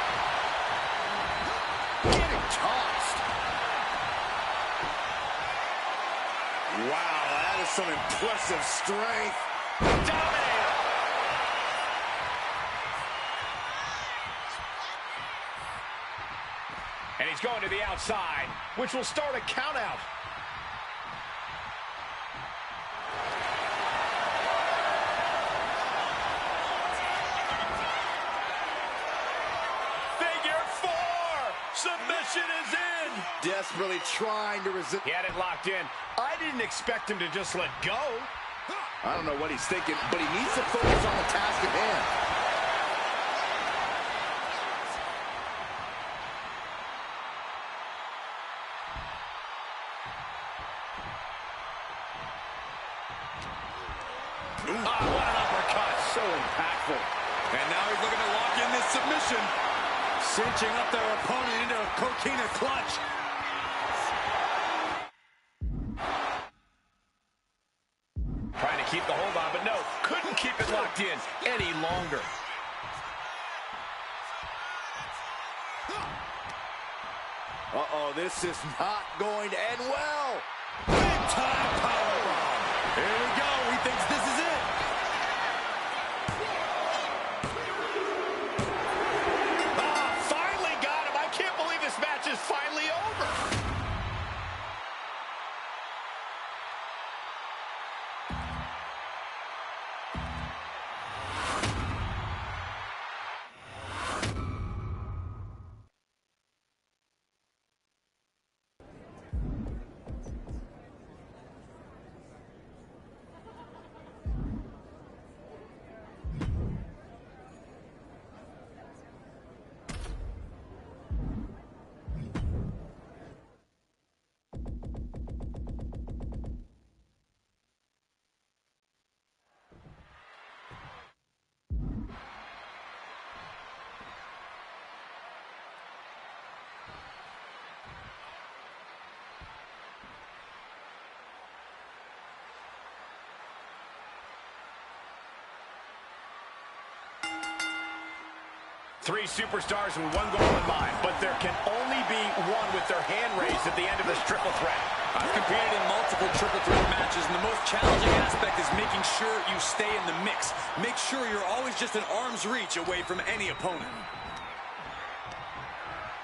tossed. Wow, that is some impressive strength. Dominator. And he's going to the outside, which will start a count out. Submission is in. Desperately trying to resist. He had it locked in. I didn't expect him to just let go. I don't know what he's thinking, but he needs to focus on the task at hand. What an uppercut. So impactful. And now he's looking to lock in this submission. Cinching up their opponent into a coquina clutch. Trying to keep the hold on, but no, couldn't keep it locked in any longer. Uh-oh, this is not going to end well. Big time powerbomb. Here we go. He thinks this is it. This match is finally over. Three superstars with one goal in mind, but there can only be one with their hand raised at the end of this triple threat. I've competed in multiple triple threat matches, and the most challenging aspect is making sure you stay in the mix. Make sure you're always just an arm's reach away from any opponent.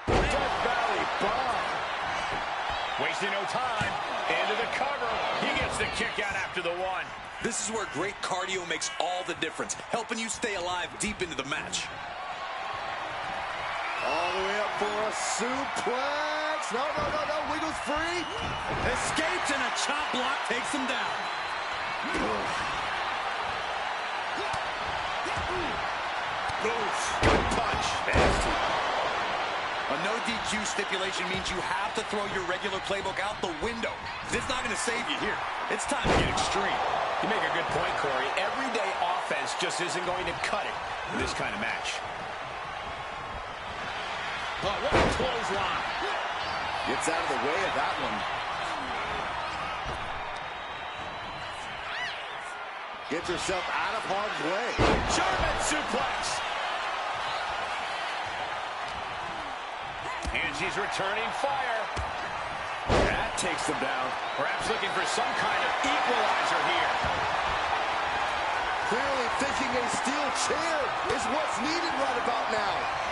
Death Valley bomb. Wasting no time. Into the cover. He gets the kick out after the one. This is where great cardio makes all the difference, helping you stay alive deep into the match. All the way up for a suplex. No, wiggles free. Escapes, and a chop block takes him down. Good punch. Nasty. A no DQ stipulation means you have to throw your regular playbook out the window. It's not going to save you here. It's time to get extreme. You make a good point, Corey. Everyday offense just isn't going to cut it in this kind of match. Oh, what a clothesline. Gets out of the way of that one. Gets herself out of harm's way. German suplex. And she's returning fire. That takes them down. Perhaps looking for some kind of equalizer here. Clearly thinking a steel chair is what's needed right about now.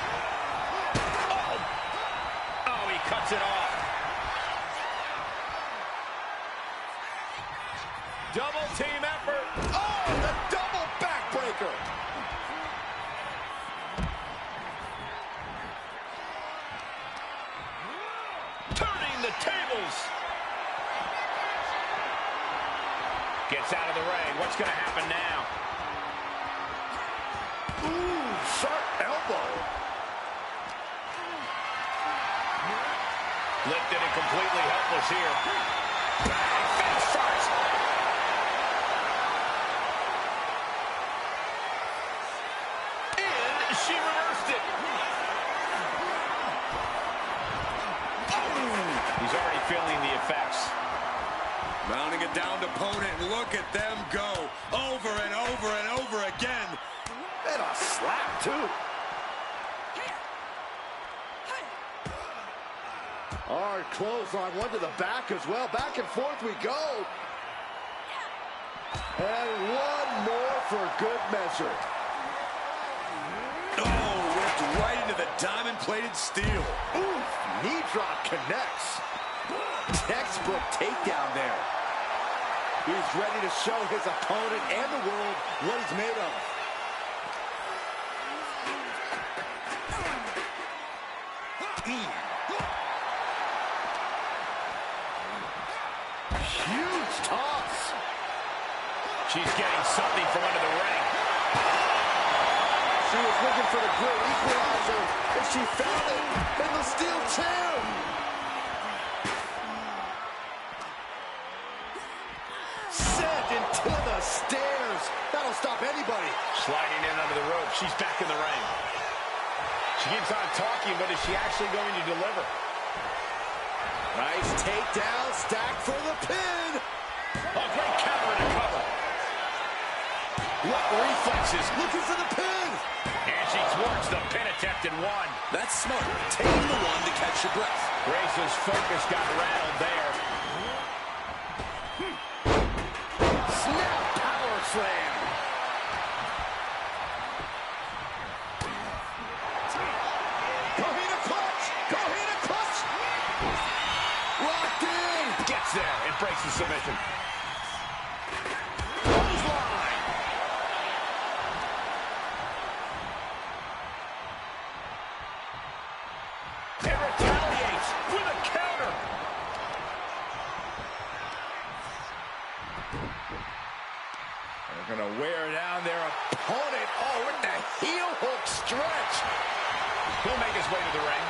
Cuts it off. Double team effort. Oh, the double backbreaker. Turning the tables. Gets out of the ring. What's going to happen now? Ooh, sharp elbow. Lifted and completely helpless here. Finish first. And she reversed it. He's already feeling the effects. Mounting a downed opponent, and look at them go. Over and over and over again. And a slap, too. Hard clothesline, one to the back as well. Back and forth we go. And one more for good measure. Oh, whipped right into the diamond-plated steel. Ooh, knee drop connects. Textbook takedown there. He's ready to show his opponent and the world what he's made of. Huge toss. She's getting something from under the ring. She was looking for the great equalizer, and she found it in the steel chair. Sent into the stairs. That'll stop anybody. Sliding in under the rope. She's back in the ring. She keeps on talking, but is she actually going to deliver? Nice takedown, stacked for the pin. A great counter and a cover. What reflexes, looking for the pin. And she thwarts the pin attempt and one. That's smart. Taking the one to catch your breath. Grace's focus got rattled there. Snap power slam. Kohina clutch. Kohina clutch. Locked in. Gets there and breaks the submission. Clothesline. And retaliates with a counter. They're going to wear down their opponent. Oh, with the heel hook stretch. He'll make his way to the ring.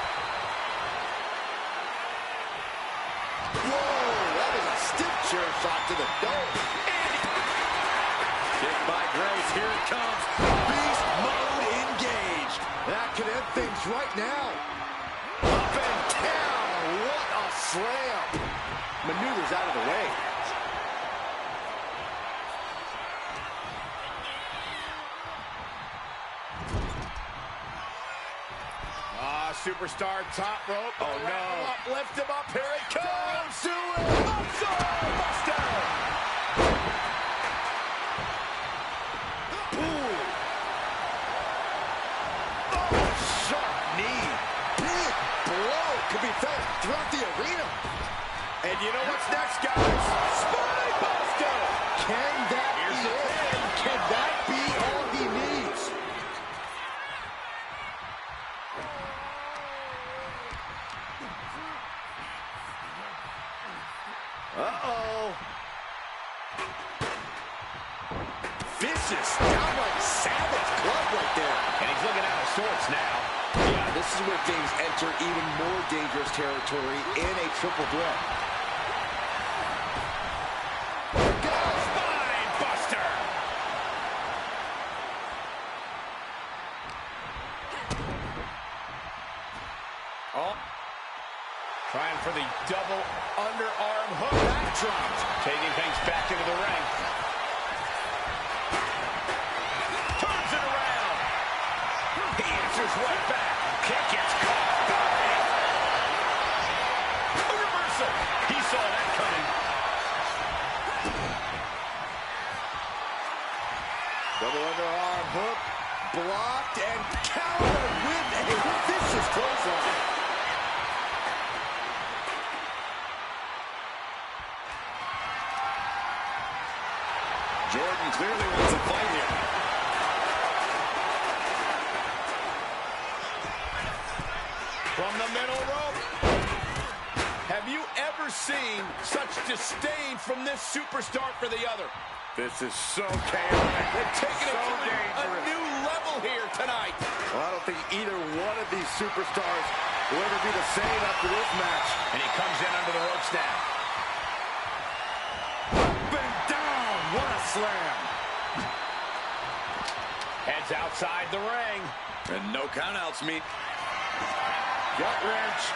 Whoa, that was a stiff chair shot to the dome. Kick by Grace. Here it comes. Beast mode engaged. That could end things right now. Up and down. What a slam. Maneuvers out of the way. Superstar top rope. Oh, no. Lift him up. Here it comes. Do it. Buster. Ooh. Oh, sharp knee. Big blow could be felt throughout the arena. And you know what's next, guys? Spine Buster. Can that be it? Can that be all he needs? Uh-oh. Vicious, downright savage club right there. And he's looking out of sorts now. Yeah, this is where things enter even more dangerous territory in a triple threat. Go Spine Buster. Oh. Trying for the double underarm hook. That dropped. Taking things back into the ring. Turns it around. He answers right back. Kick gets caught. A reversal. He saw that coming. Double underarm hook. Blocked and countered with a vicious clothesline. Jordan clearly wants a fight here. From the middle rope. Have you ever seen such disdain from this superstar for the other? This is so chaotic. They're taking it to a new level here tonight. Well, I don't think either one of these superstars will ever be the same after this match. And he comes in under the ropes now. Up and down. What a slam. Heads outside the ring. And no countouts, meet. Gut wrench.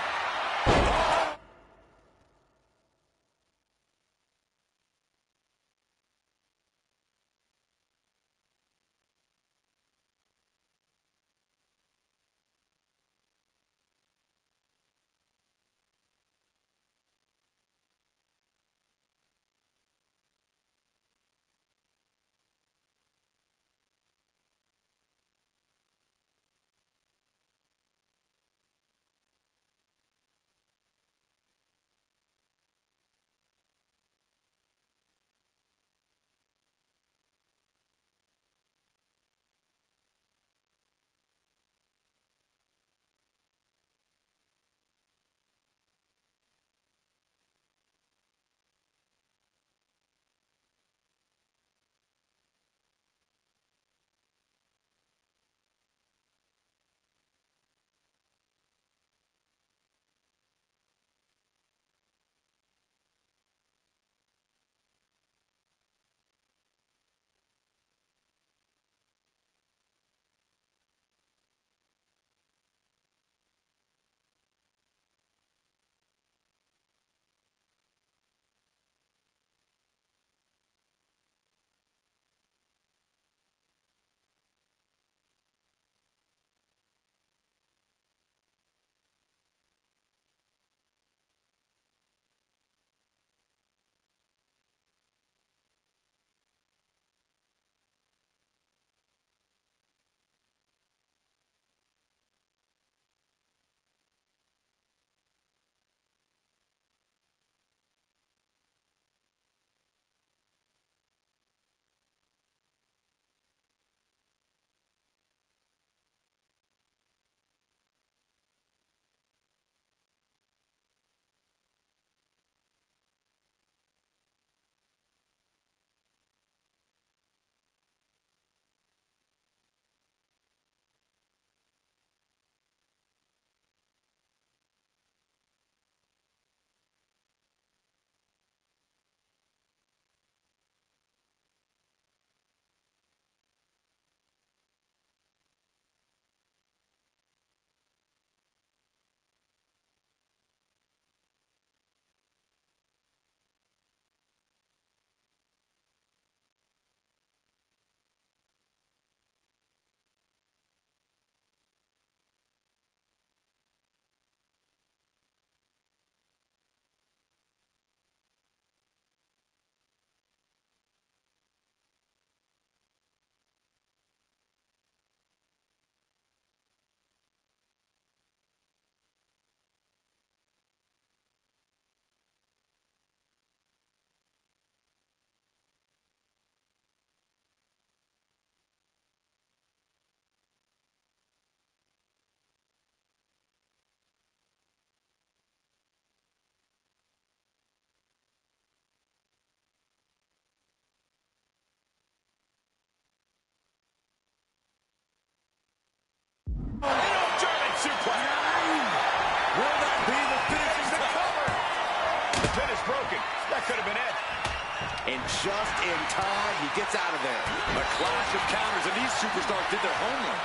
just in time. He gets out of there. A clash of counters, and these superstars did their homework.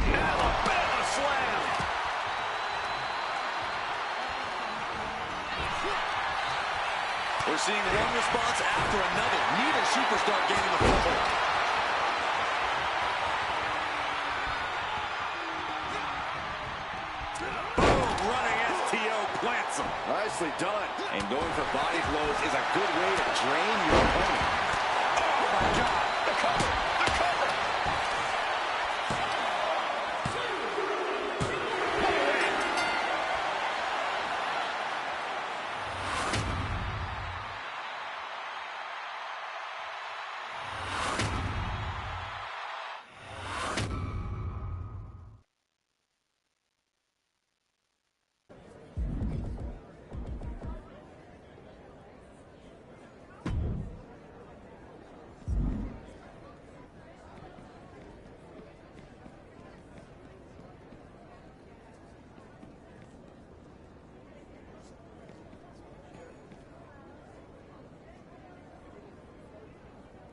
Alabama slam. We're seeing one response after another. Neither superstar gaining a foothold. Boom, running STO plants him. Nicely done. And going for body blows is a good way to drain your opponent. Oh, my God. The cover. The cover.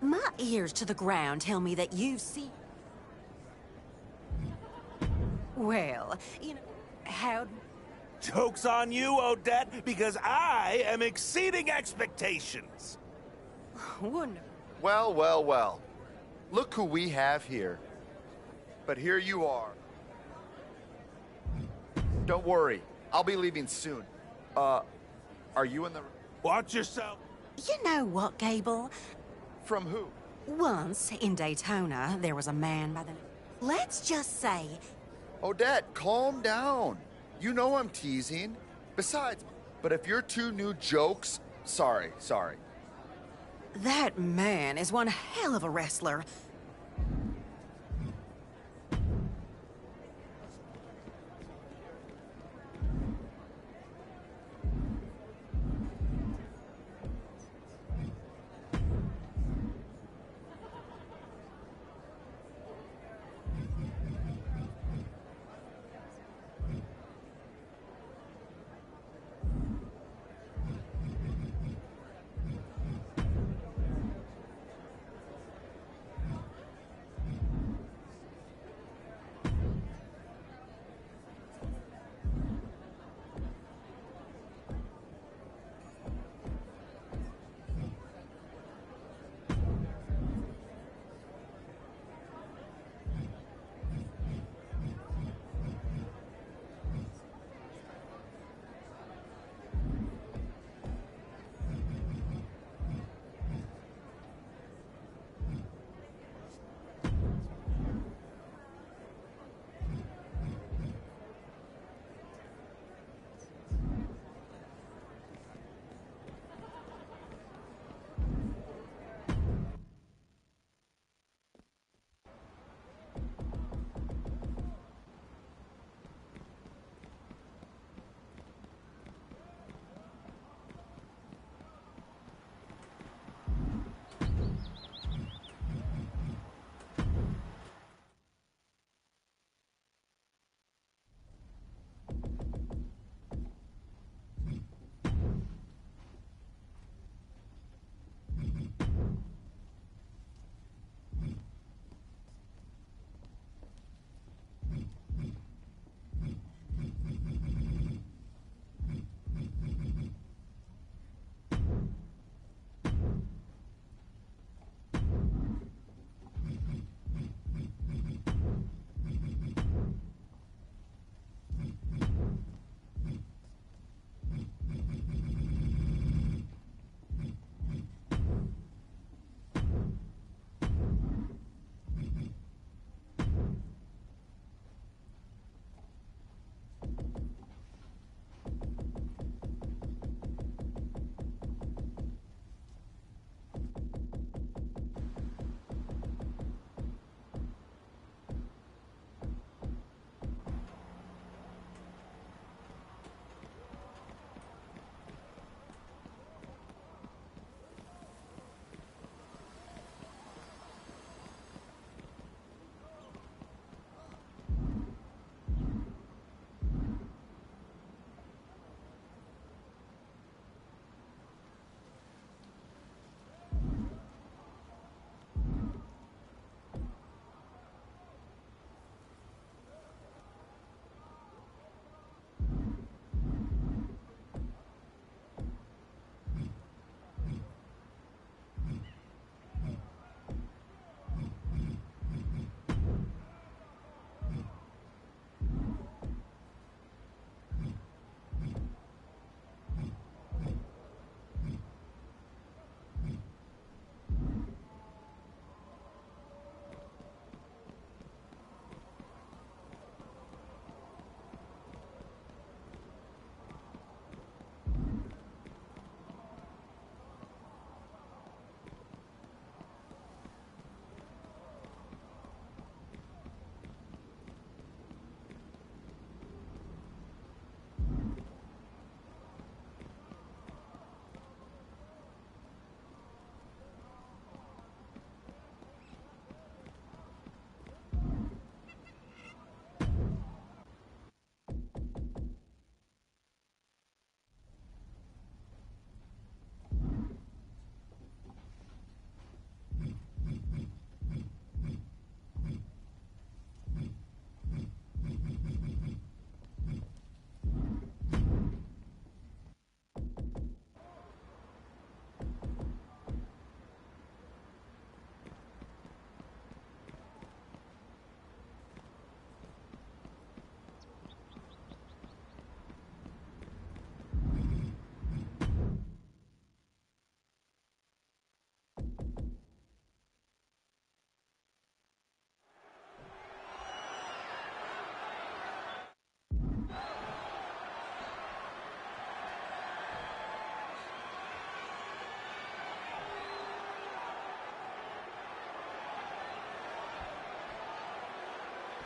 My ears to the ground tell me that you've seen... Well, you know, how... Joke's on you, Odette, because I am exceeding expectations. Wonderful. Well, well, well. Look who we have here. But here you are. Don't worry, I'll be leaving soon. Are you in the... Watch yourself. You know what, Gable? From who? Once, in Daytona, there was a man by the name... Let's just say... Odette, calm down. You know I'm teasing. Besides, but if you're two new jokes... Sorry. That man is one hell of a wrestler.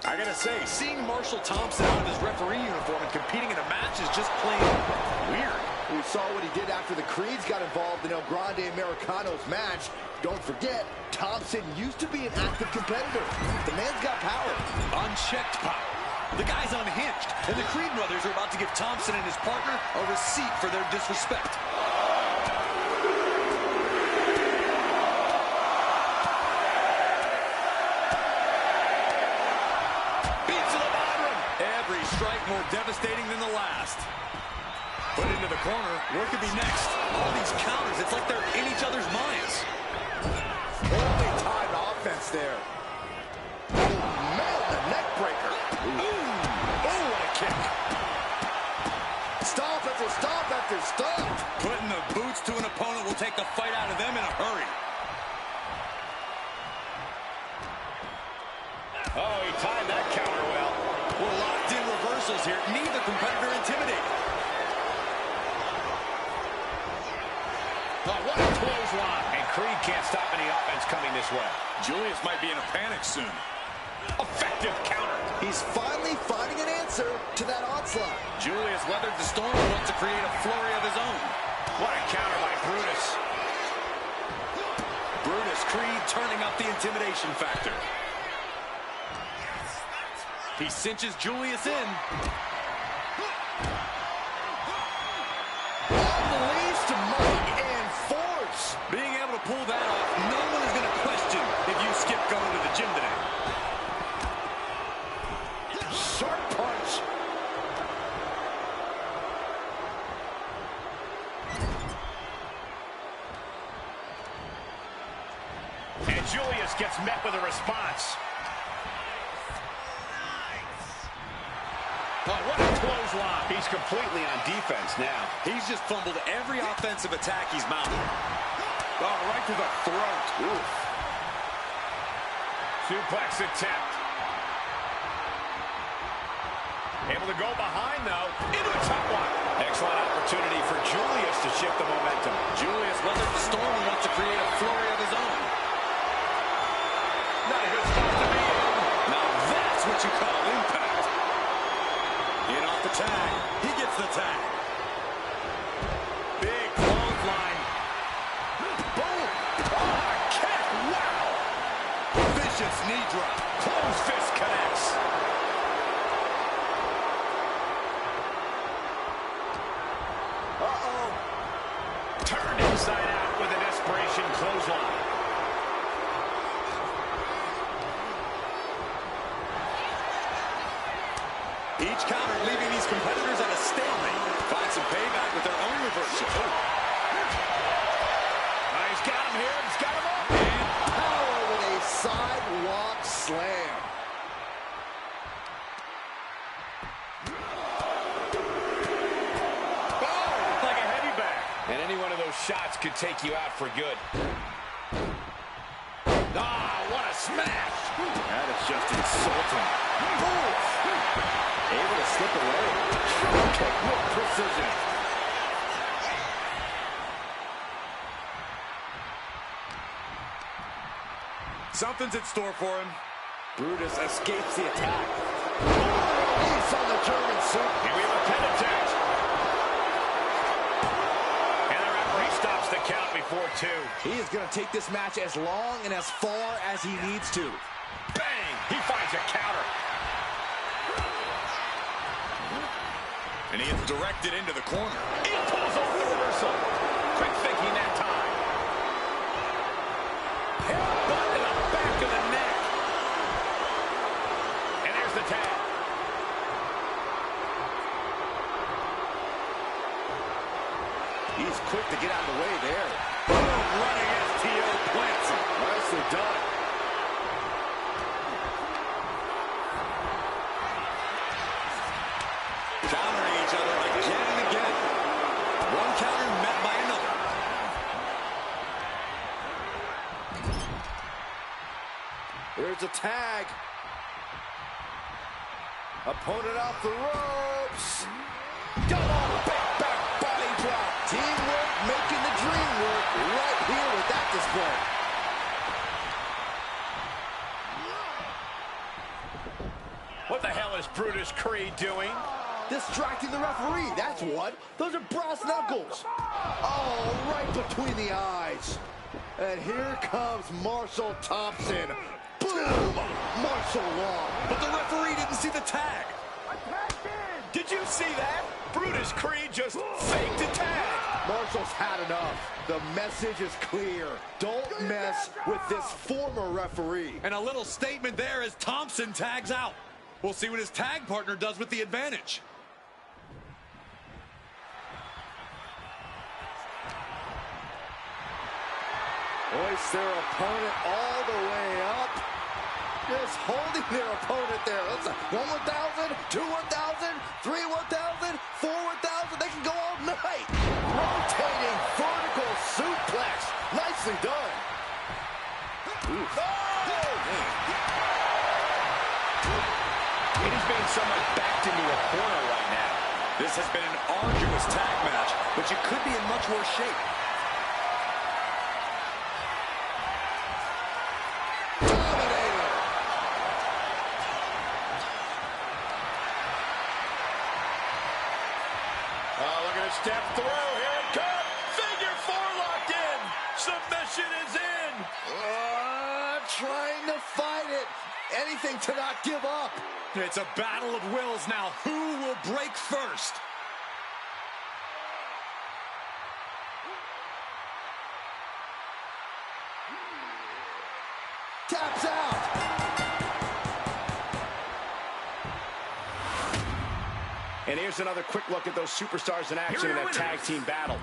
I gotta say, seeing Marshall Thompson out of his referee uniform and competing in a match is just plain weird. We saw what he did after the Creeds got involved in El Grande Americano's match. Don't forget, Thompson used to be an active competitor. The man's got power. Unchecked power. The guy's unhinged, and the Creed brothers are about to give Thompson and his partner a receipt for their disrespect. Beats to the bottom. Every strike more devastating than the last. Put into the corner. Where could be next? All these counters, it's like they're in each other's minds. Only timed offense there. Oh, man, the neck breaker. Ooh, what a kick. Stop after stop after stop. Putting the boots to an opponent will take the fight out of them in a hurry. Oh, he timed that counter well. We're locked in reversals here. Neither competitor intimidated. Oh, what a clothesline. And Creed can't stop any offense coming this way. Julius might be in a panic soon. Effective counter. He's finally finding an answer to that onslaught. Julius weathered the storm and wants to create a flurry of his own. What a counter by Brutus. Brutus, Creed turning up the intimidation factor. He cinches Julius in. Unleashed might and force. Being able to pull that off, no one is going to question if you skip going to the gym today. Sharp punch. And Julius gets met with a response. Oh, what a clothesline. He's completely on defense now. He's just fumbled every offensive attack he's mounted. Oh, right to the throat. Oof. Suplex attempt. Able to go behind, though. Into a top one. Excellent opportunity for Julius to shift the momentum. Julius weathered the storm and wants to create a flurry of his own. Not a good spot to be in. Now that's what you call impact. In off the tag. He gets the tag. Big clothesline. Boom. Oh, a kick. Wow. Vicious knee drop. Closed fist connects. Uh-oh. Turned inside out with a desperation clothesline. Each counter leaving these competitors at a stalemate. Find some payback with their own reversal. He's got him here. He's got him up. And power with a sidewalk slam. Oh, like a heavy bag. And any one of those shots could take you out for good. Ah, what a smash. That is just insulting. Able to slip away. Kick with precision. Something's in store for him. Brutus escapes the attack. He's on the German suit. Here we have a pin attempt. And the referee stops the count before 2. He is going to take this match as long and as far as he needs to. Bang! He finds a counter. And he gets directed into the corner. He pulls off the reversal. Quick thinking that time. Headbutt to the back of the neck. And there's the tag. He's quick to get out of the way there. Boom, running STO plants him. Nicely done. Countering each other again and again. One counter met by another. There's a tag. Opponent off the ropes. Double back body drop. Teamwork making the dream work right here with that display. What the hell is Brutus Creed doing? Distracting the referee, that's what. Those are brass knuckles. Oh, right between the eyes. And here comes Marshall Thompson. Boom! Marshall Law. But the referee didn't see the tag. Did you see that? Brutus Creed just faked a tag. Marshall's had enough. The message is clear. Don't mess with this former referee. And a little statement there as Thompson tags out. We'll see what his tag partner does with the advantage. Hoist their opponent all the way up. Just holding their opponent there. That's a 1 1,000, 2 1,000, 3 1,000, 4 1,000. They can go all night. Rotating vertical suplex. Nicely done. It is being somewhat backed into a corner right now. This has been an arduous tag match, but you could be in much worse shape. Step through, here it comes. Figure 4 locked in. Submission is in. Trying to fight it. Anything to not give up. It's a battle of wills now. Who will break first? Taps out. And here's another quick look at those superstars in action in that tag team battle.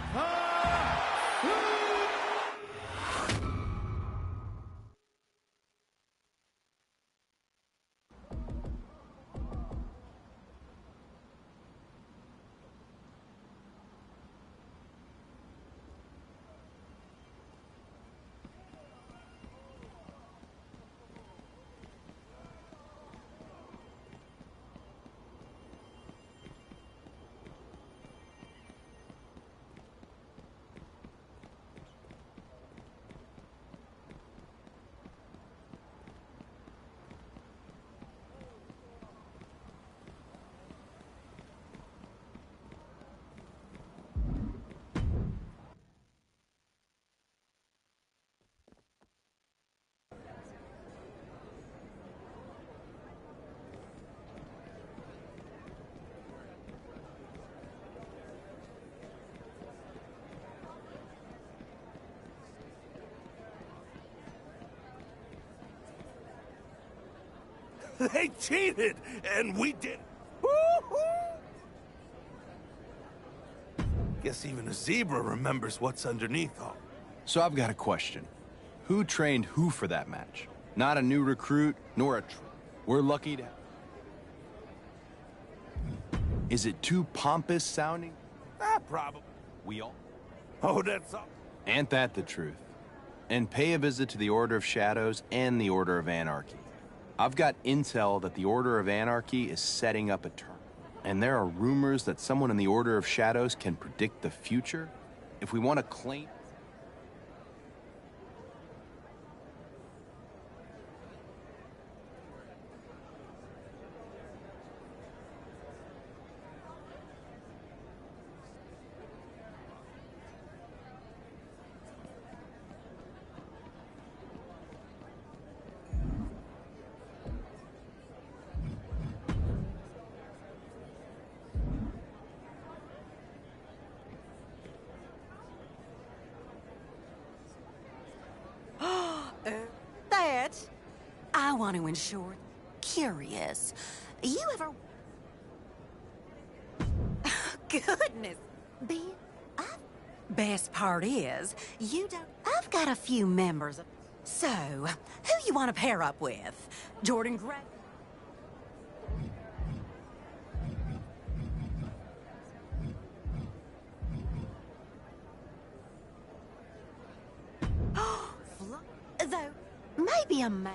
They cheated, and we did. Woo-hoo! Guess even a zebra remembers what's underneath all. So I've got a question. Who trained who for that match? Not a new recruit, nor a... We're lucky to... Is it too pompous sounding? Probably. We all... Oh, that's all. Ain't that the truth? And pay a visit to the Order of Shadows and the Order of Anarchy. I've got intel that the Order of Anarchy is setting up a turn. And there are rumors that someone in the Order of Shadows can predict the future. If we want to claim... I want to ensure. Curious. You ever... Goodness. Best part is, you don't... I've got a few members of... So, who you want to pair up with? Jordan Gray? Though, maybe a man.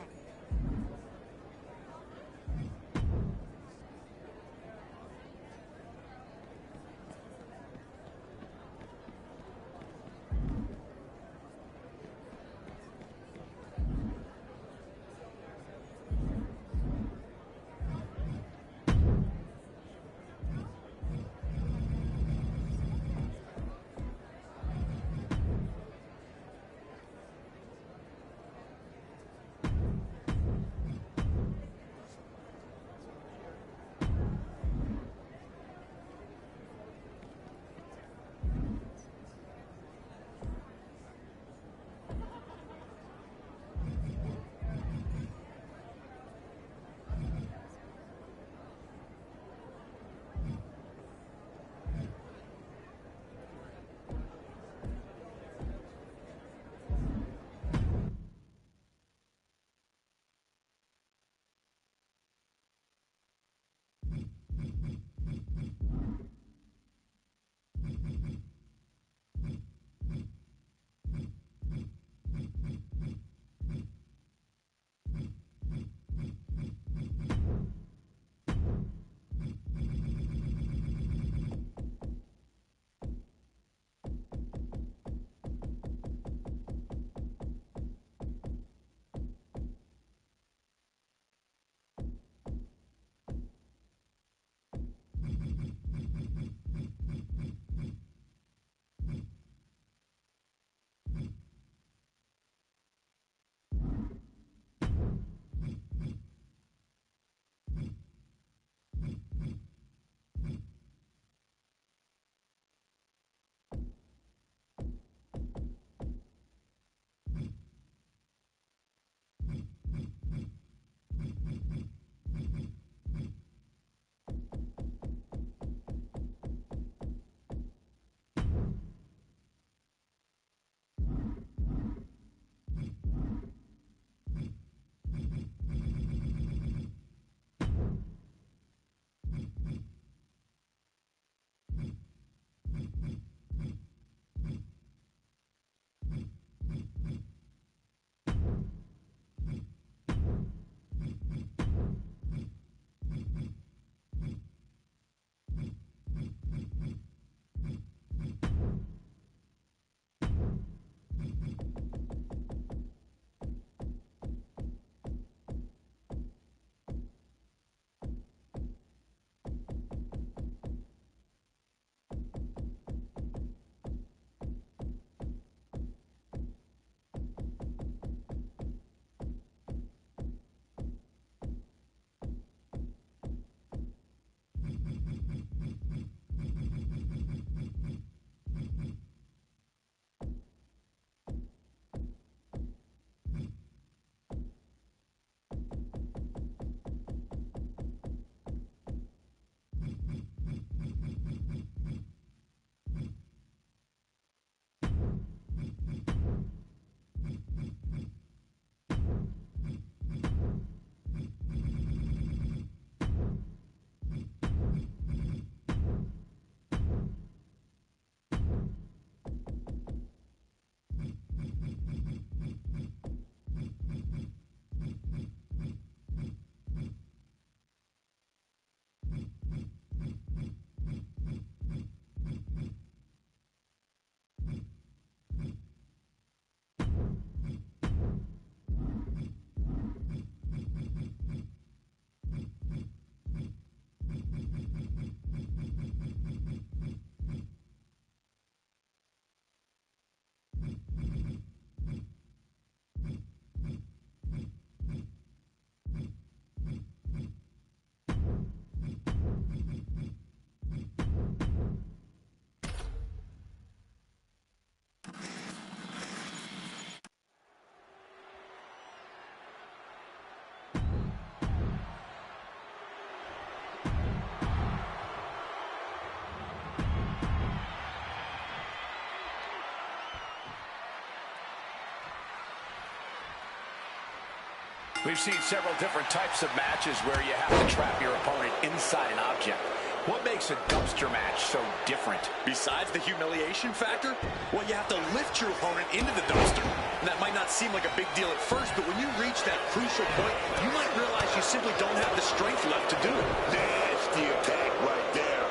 We've seen several different types of matches where you have to trap your opponent inside an object. What makes a dumpster match so different? Besides the humiliation factor, well, you have to lift your opponent into the dumpster. And that might not seem like a big deal at first, but when you reach that crucial point, you might realize you simply don't have the strength left to do it. Nasty attack right there.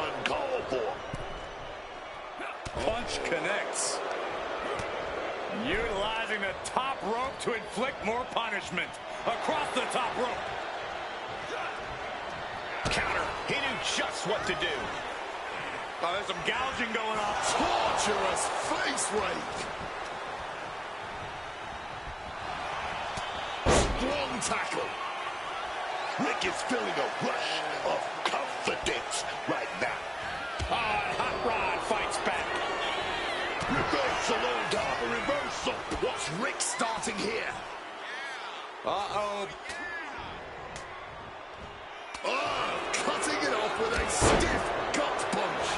Uncalled for. Punch connects. Utilizing the top rope to inflict more punishment. Across the top rope. Counter. He knew just what to do. Oh, there's some gouging going on. Torturous face rake. Strong tackle. Rick is feeling a rush of confidence right now. Hot Rod fights back. Reversal on top. Reversal. What's Rick starting here? Uh-oh. Oh, cutting it off with a stiff gut punch.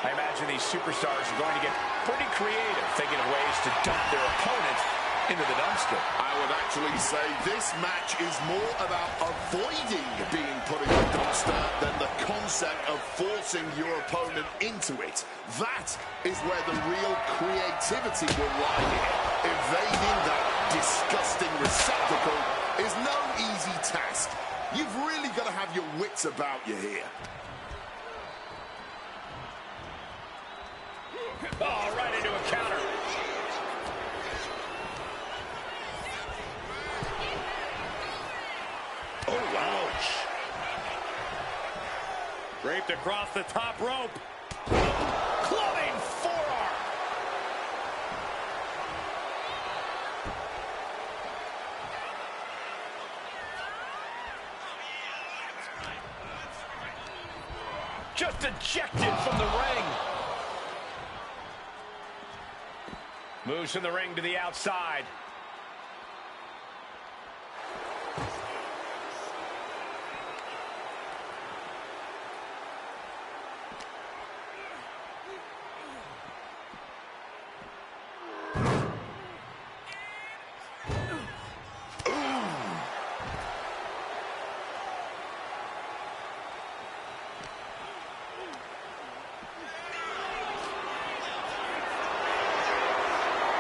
I imagine these superstars are going to get pretty creative, thinking of ways to dump their opponent into the dumpster. I would actually say this match is more about avoiding being put in the dumpster than the concept of forcing your opponent into it. That is where the real creativity will lie here. Evading that disgusting receptacle is no easy task. You've really got to have your wits about you here. Oh, right into a counter. Oh, ouch. Draped across the top rope. Clubbing forearm. Just ejected from the ring. Moves from the ring to the outside.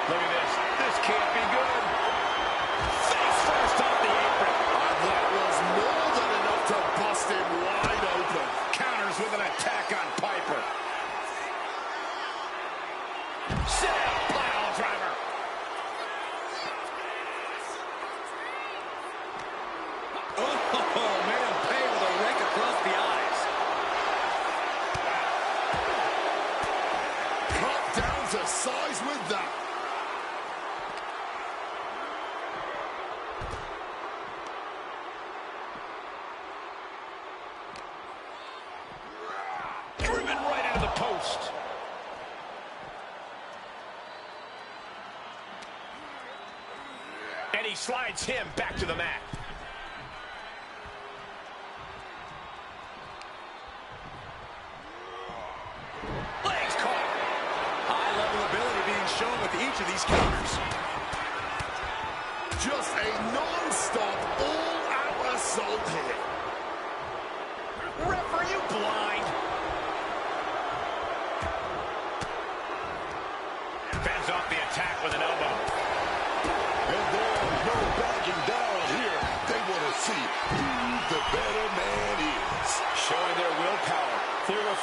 Look at this. This can't be good. Face first off the apron. That was more than enough to bust him wide open. Counters with an attack on Piper. Sit out, pile driver. Oh, made him pay with a rake across the eyes. Cut down to size with that. Driven right into the post. And he slides him back to the mat. Legs caught. High-level ability being shown with each of these counters. Just a non-stop, all-out assault here. Ref, are you blind? Fends off the attack with an elbow. And there's no backing down here. They want to see who the better man is. Showing their willpower through a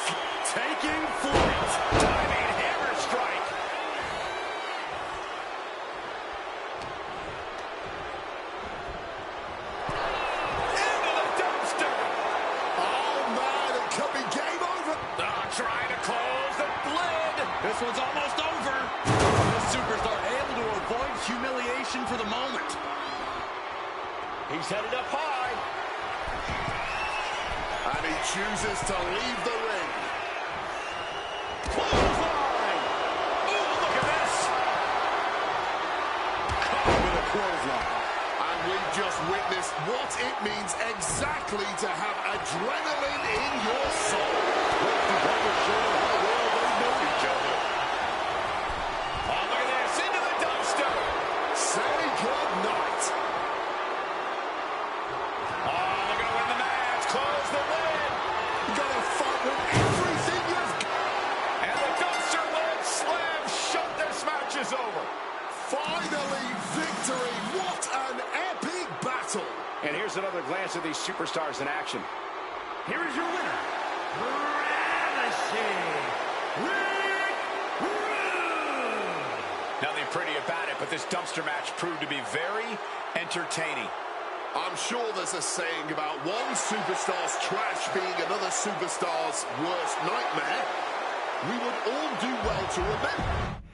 taking flight. Diving hammer strike. Into the dumpster. Oh, man, it could be game over. Trying to close the lid. This one's almost over. This superstar able to avoid humiliation for the moment. He's headed up high. And he chooses to leave the ring. Clothesline. Ooh, look at this. Caught with a clothesline. And we've just witnessed what it means exactly to have adrenaline in your soul. Show how well they know each other. Oh, look at this. Into the dumpster. Say good night. Here's another glance at these superstars in action. Here is your winner, Ravishing Rick Rude. Nothing pretty about it, but this dumpster match proved to be very entertaining. I'm sure there's a saying about one superstar's trash being another superstar's worst nightmare. We would all do well to remember.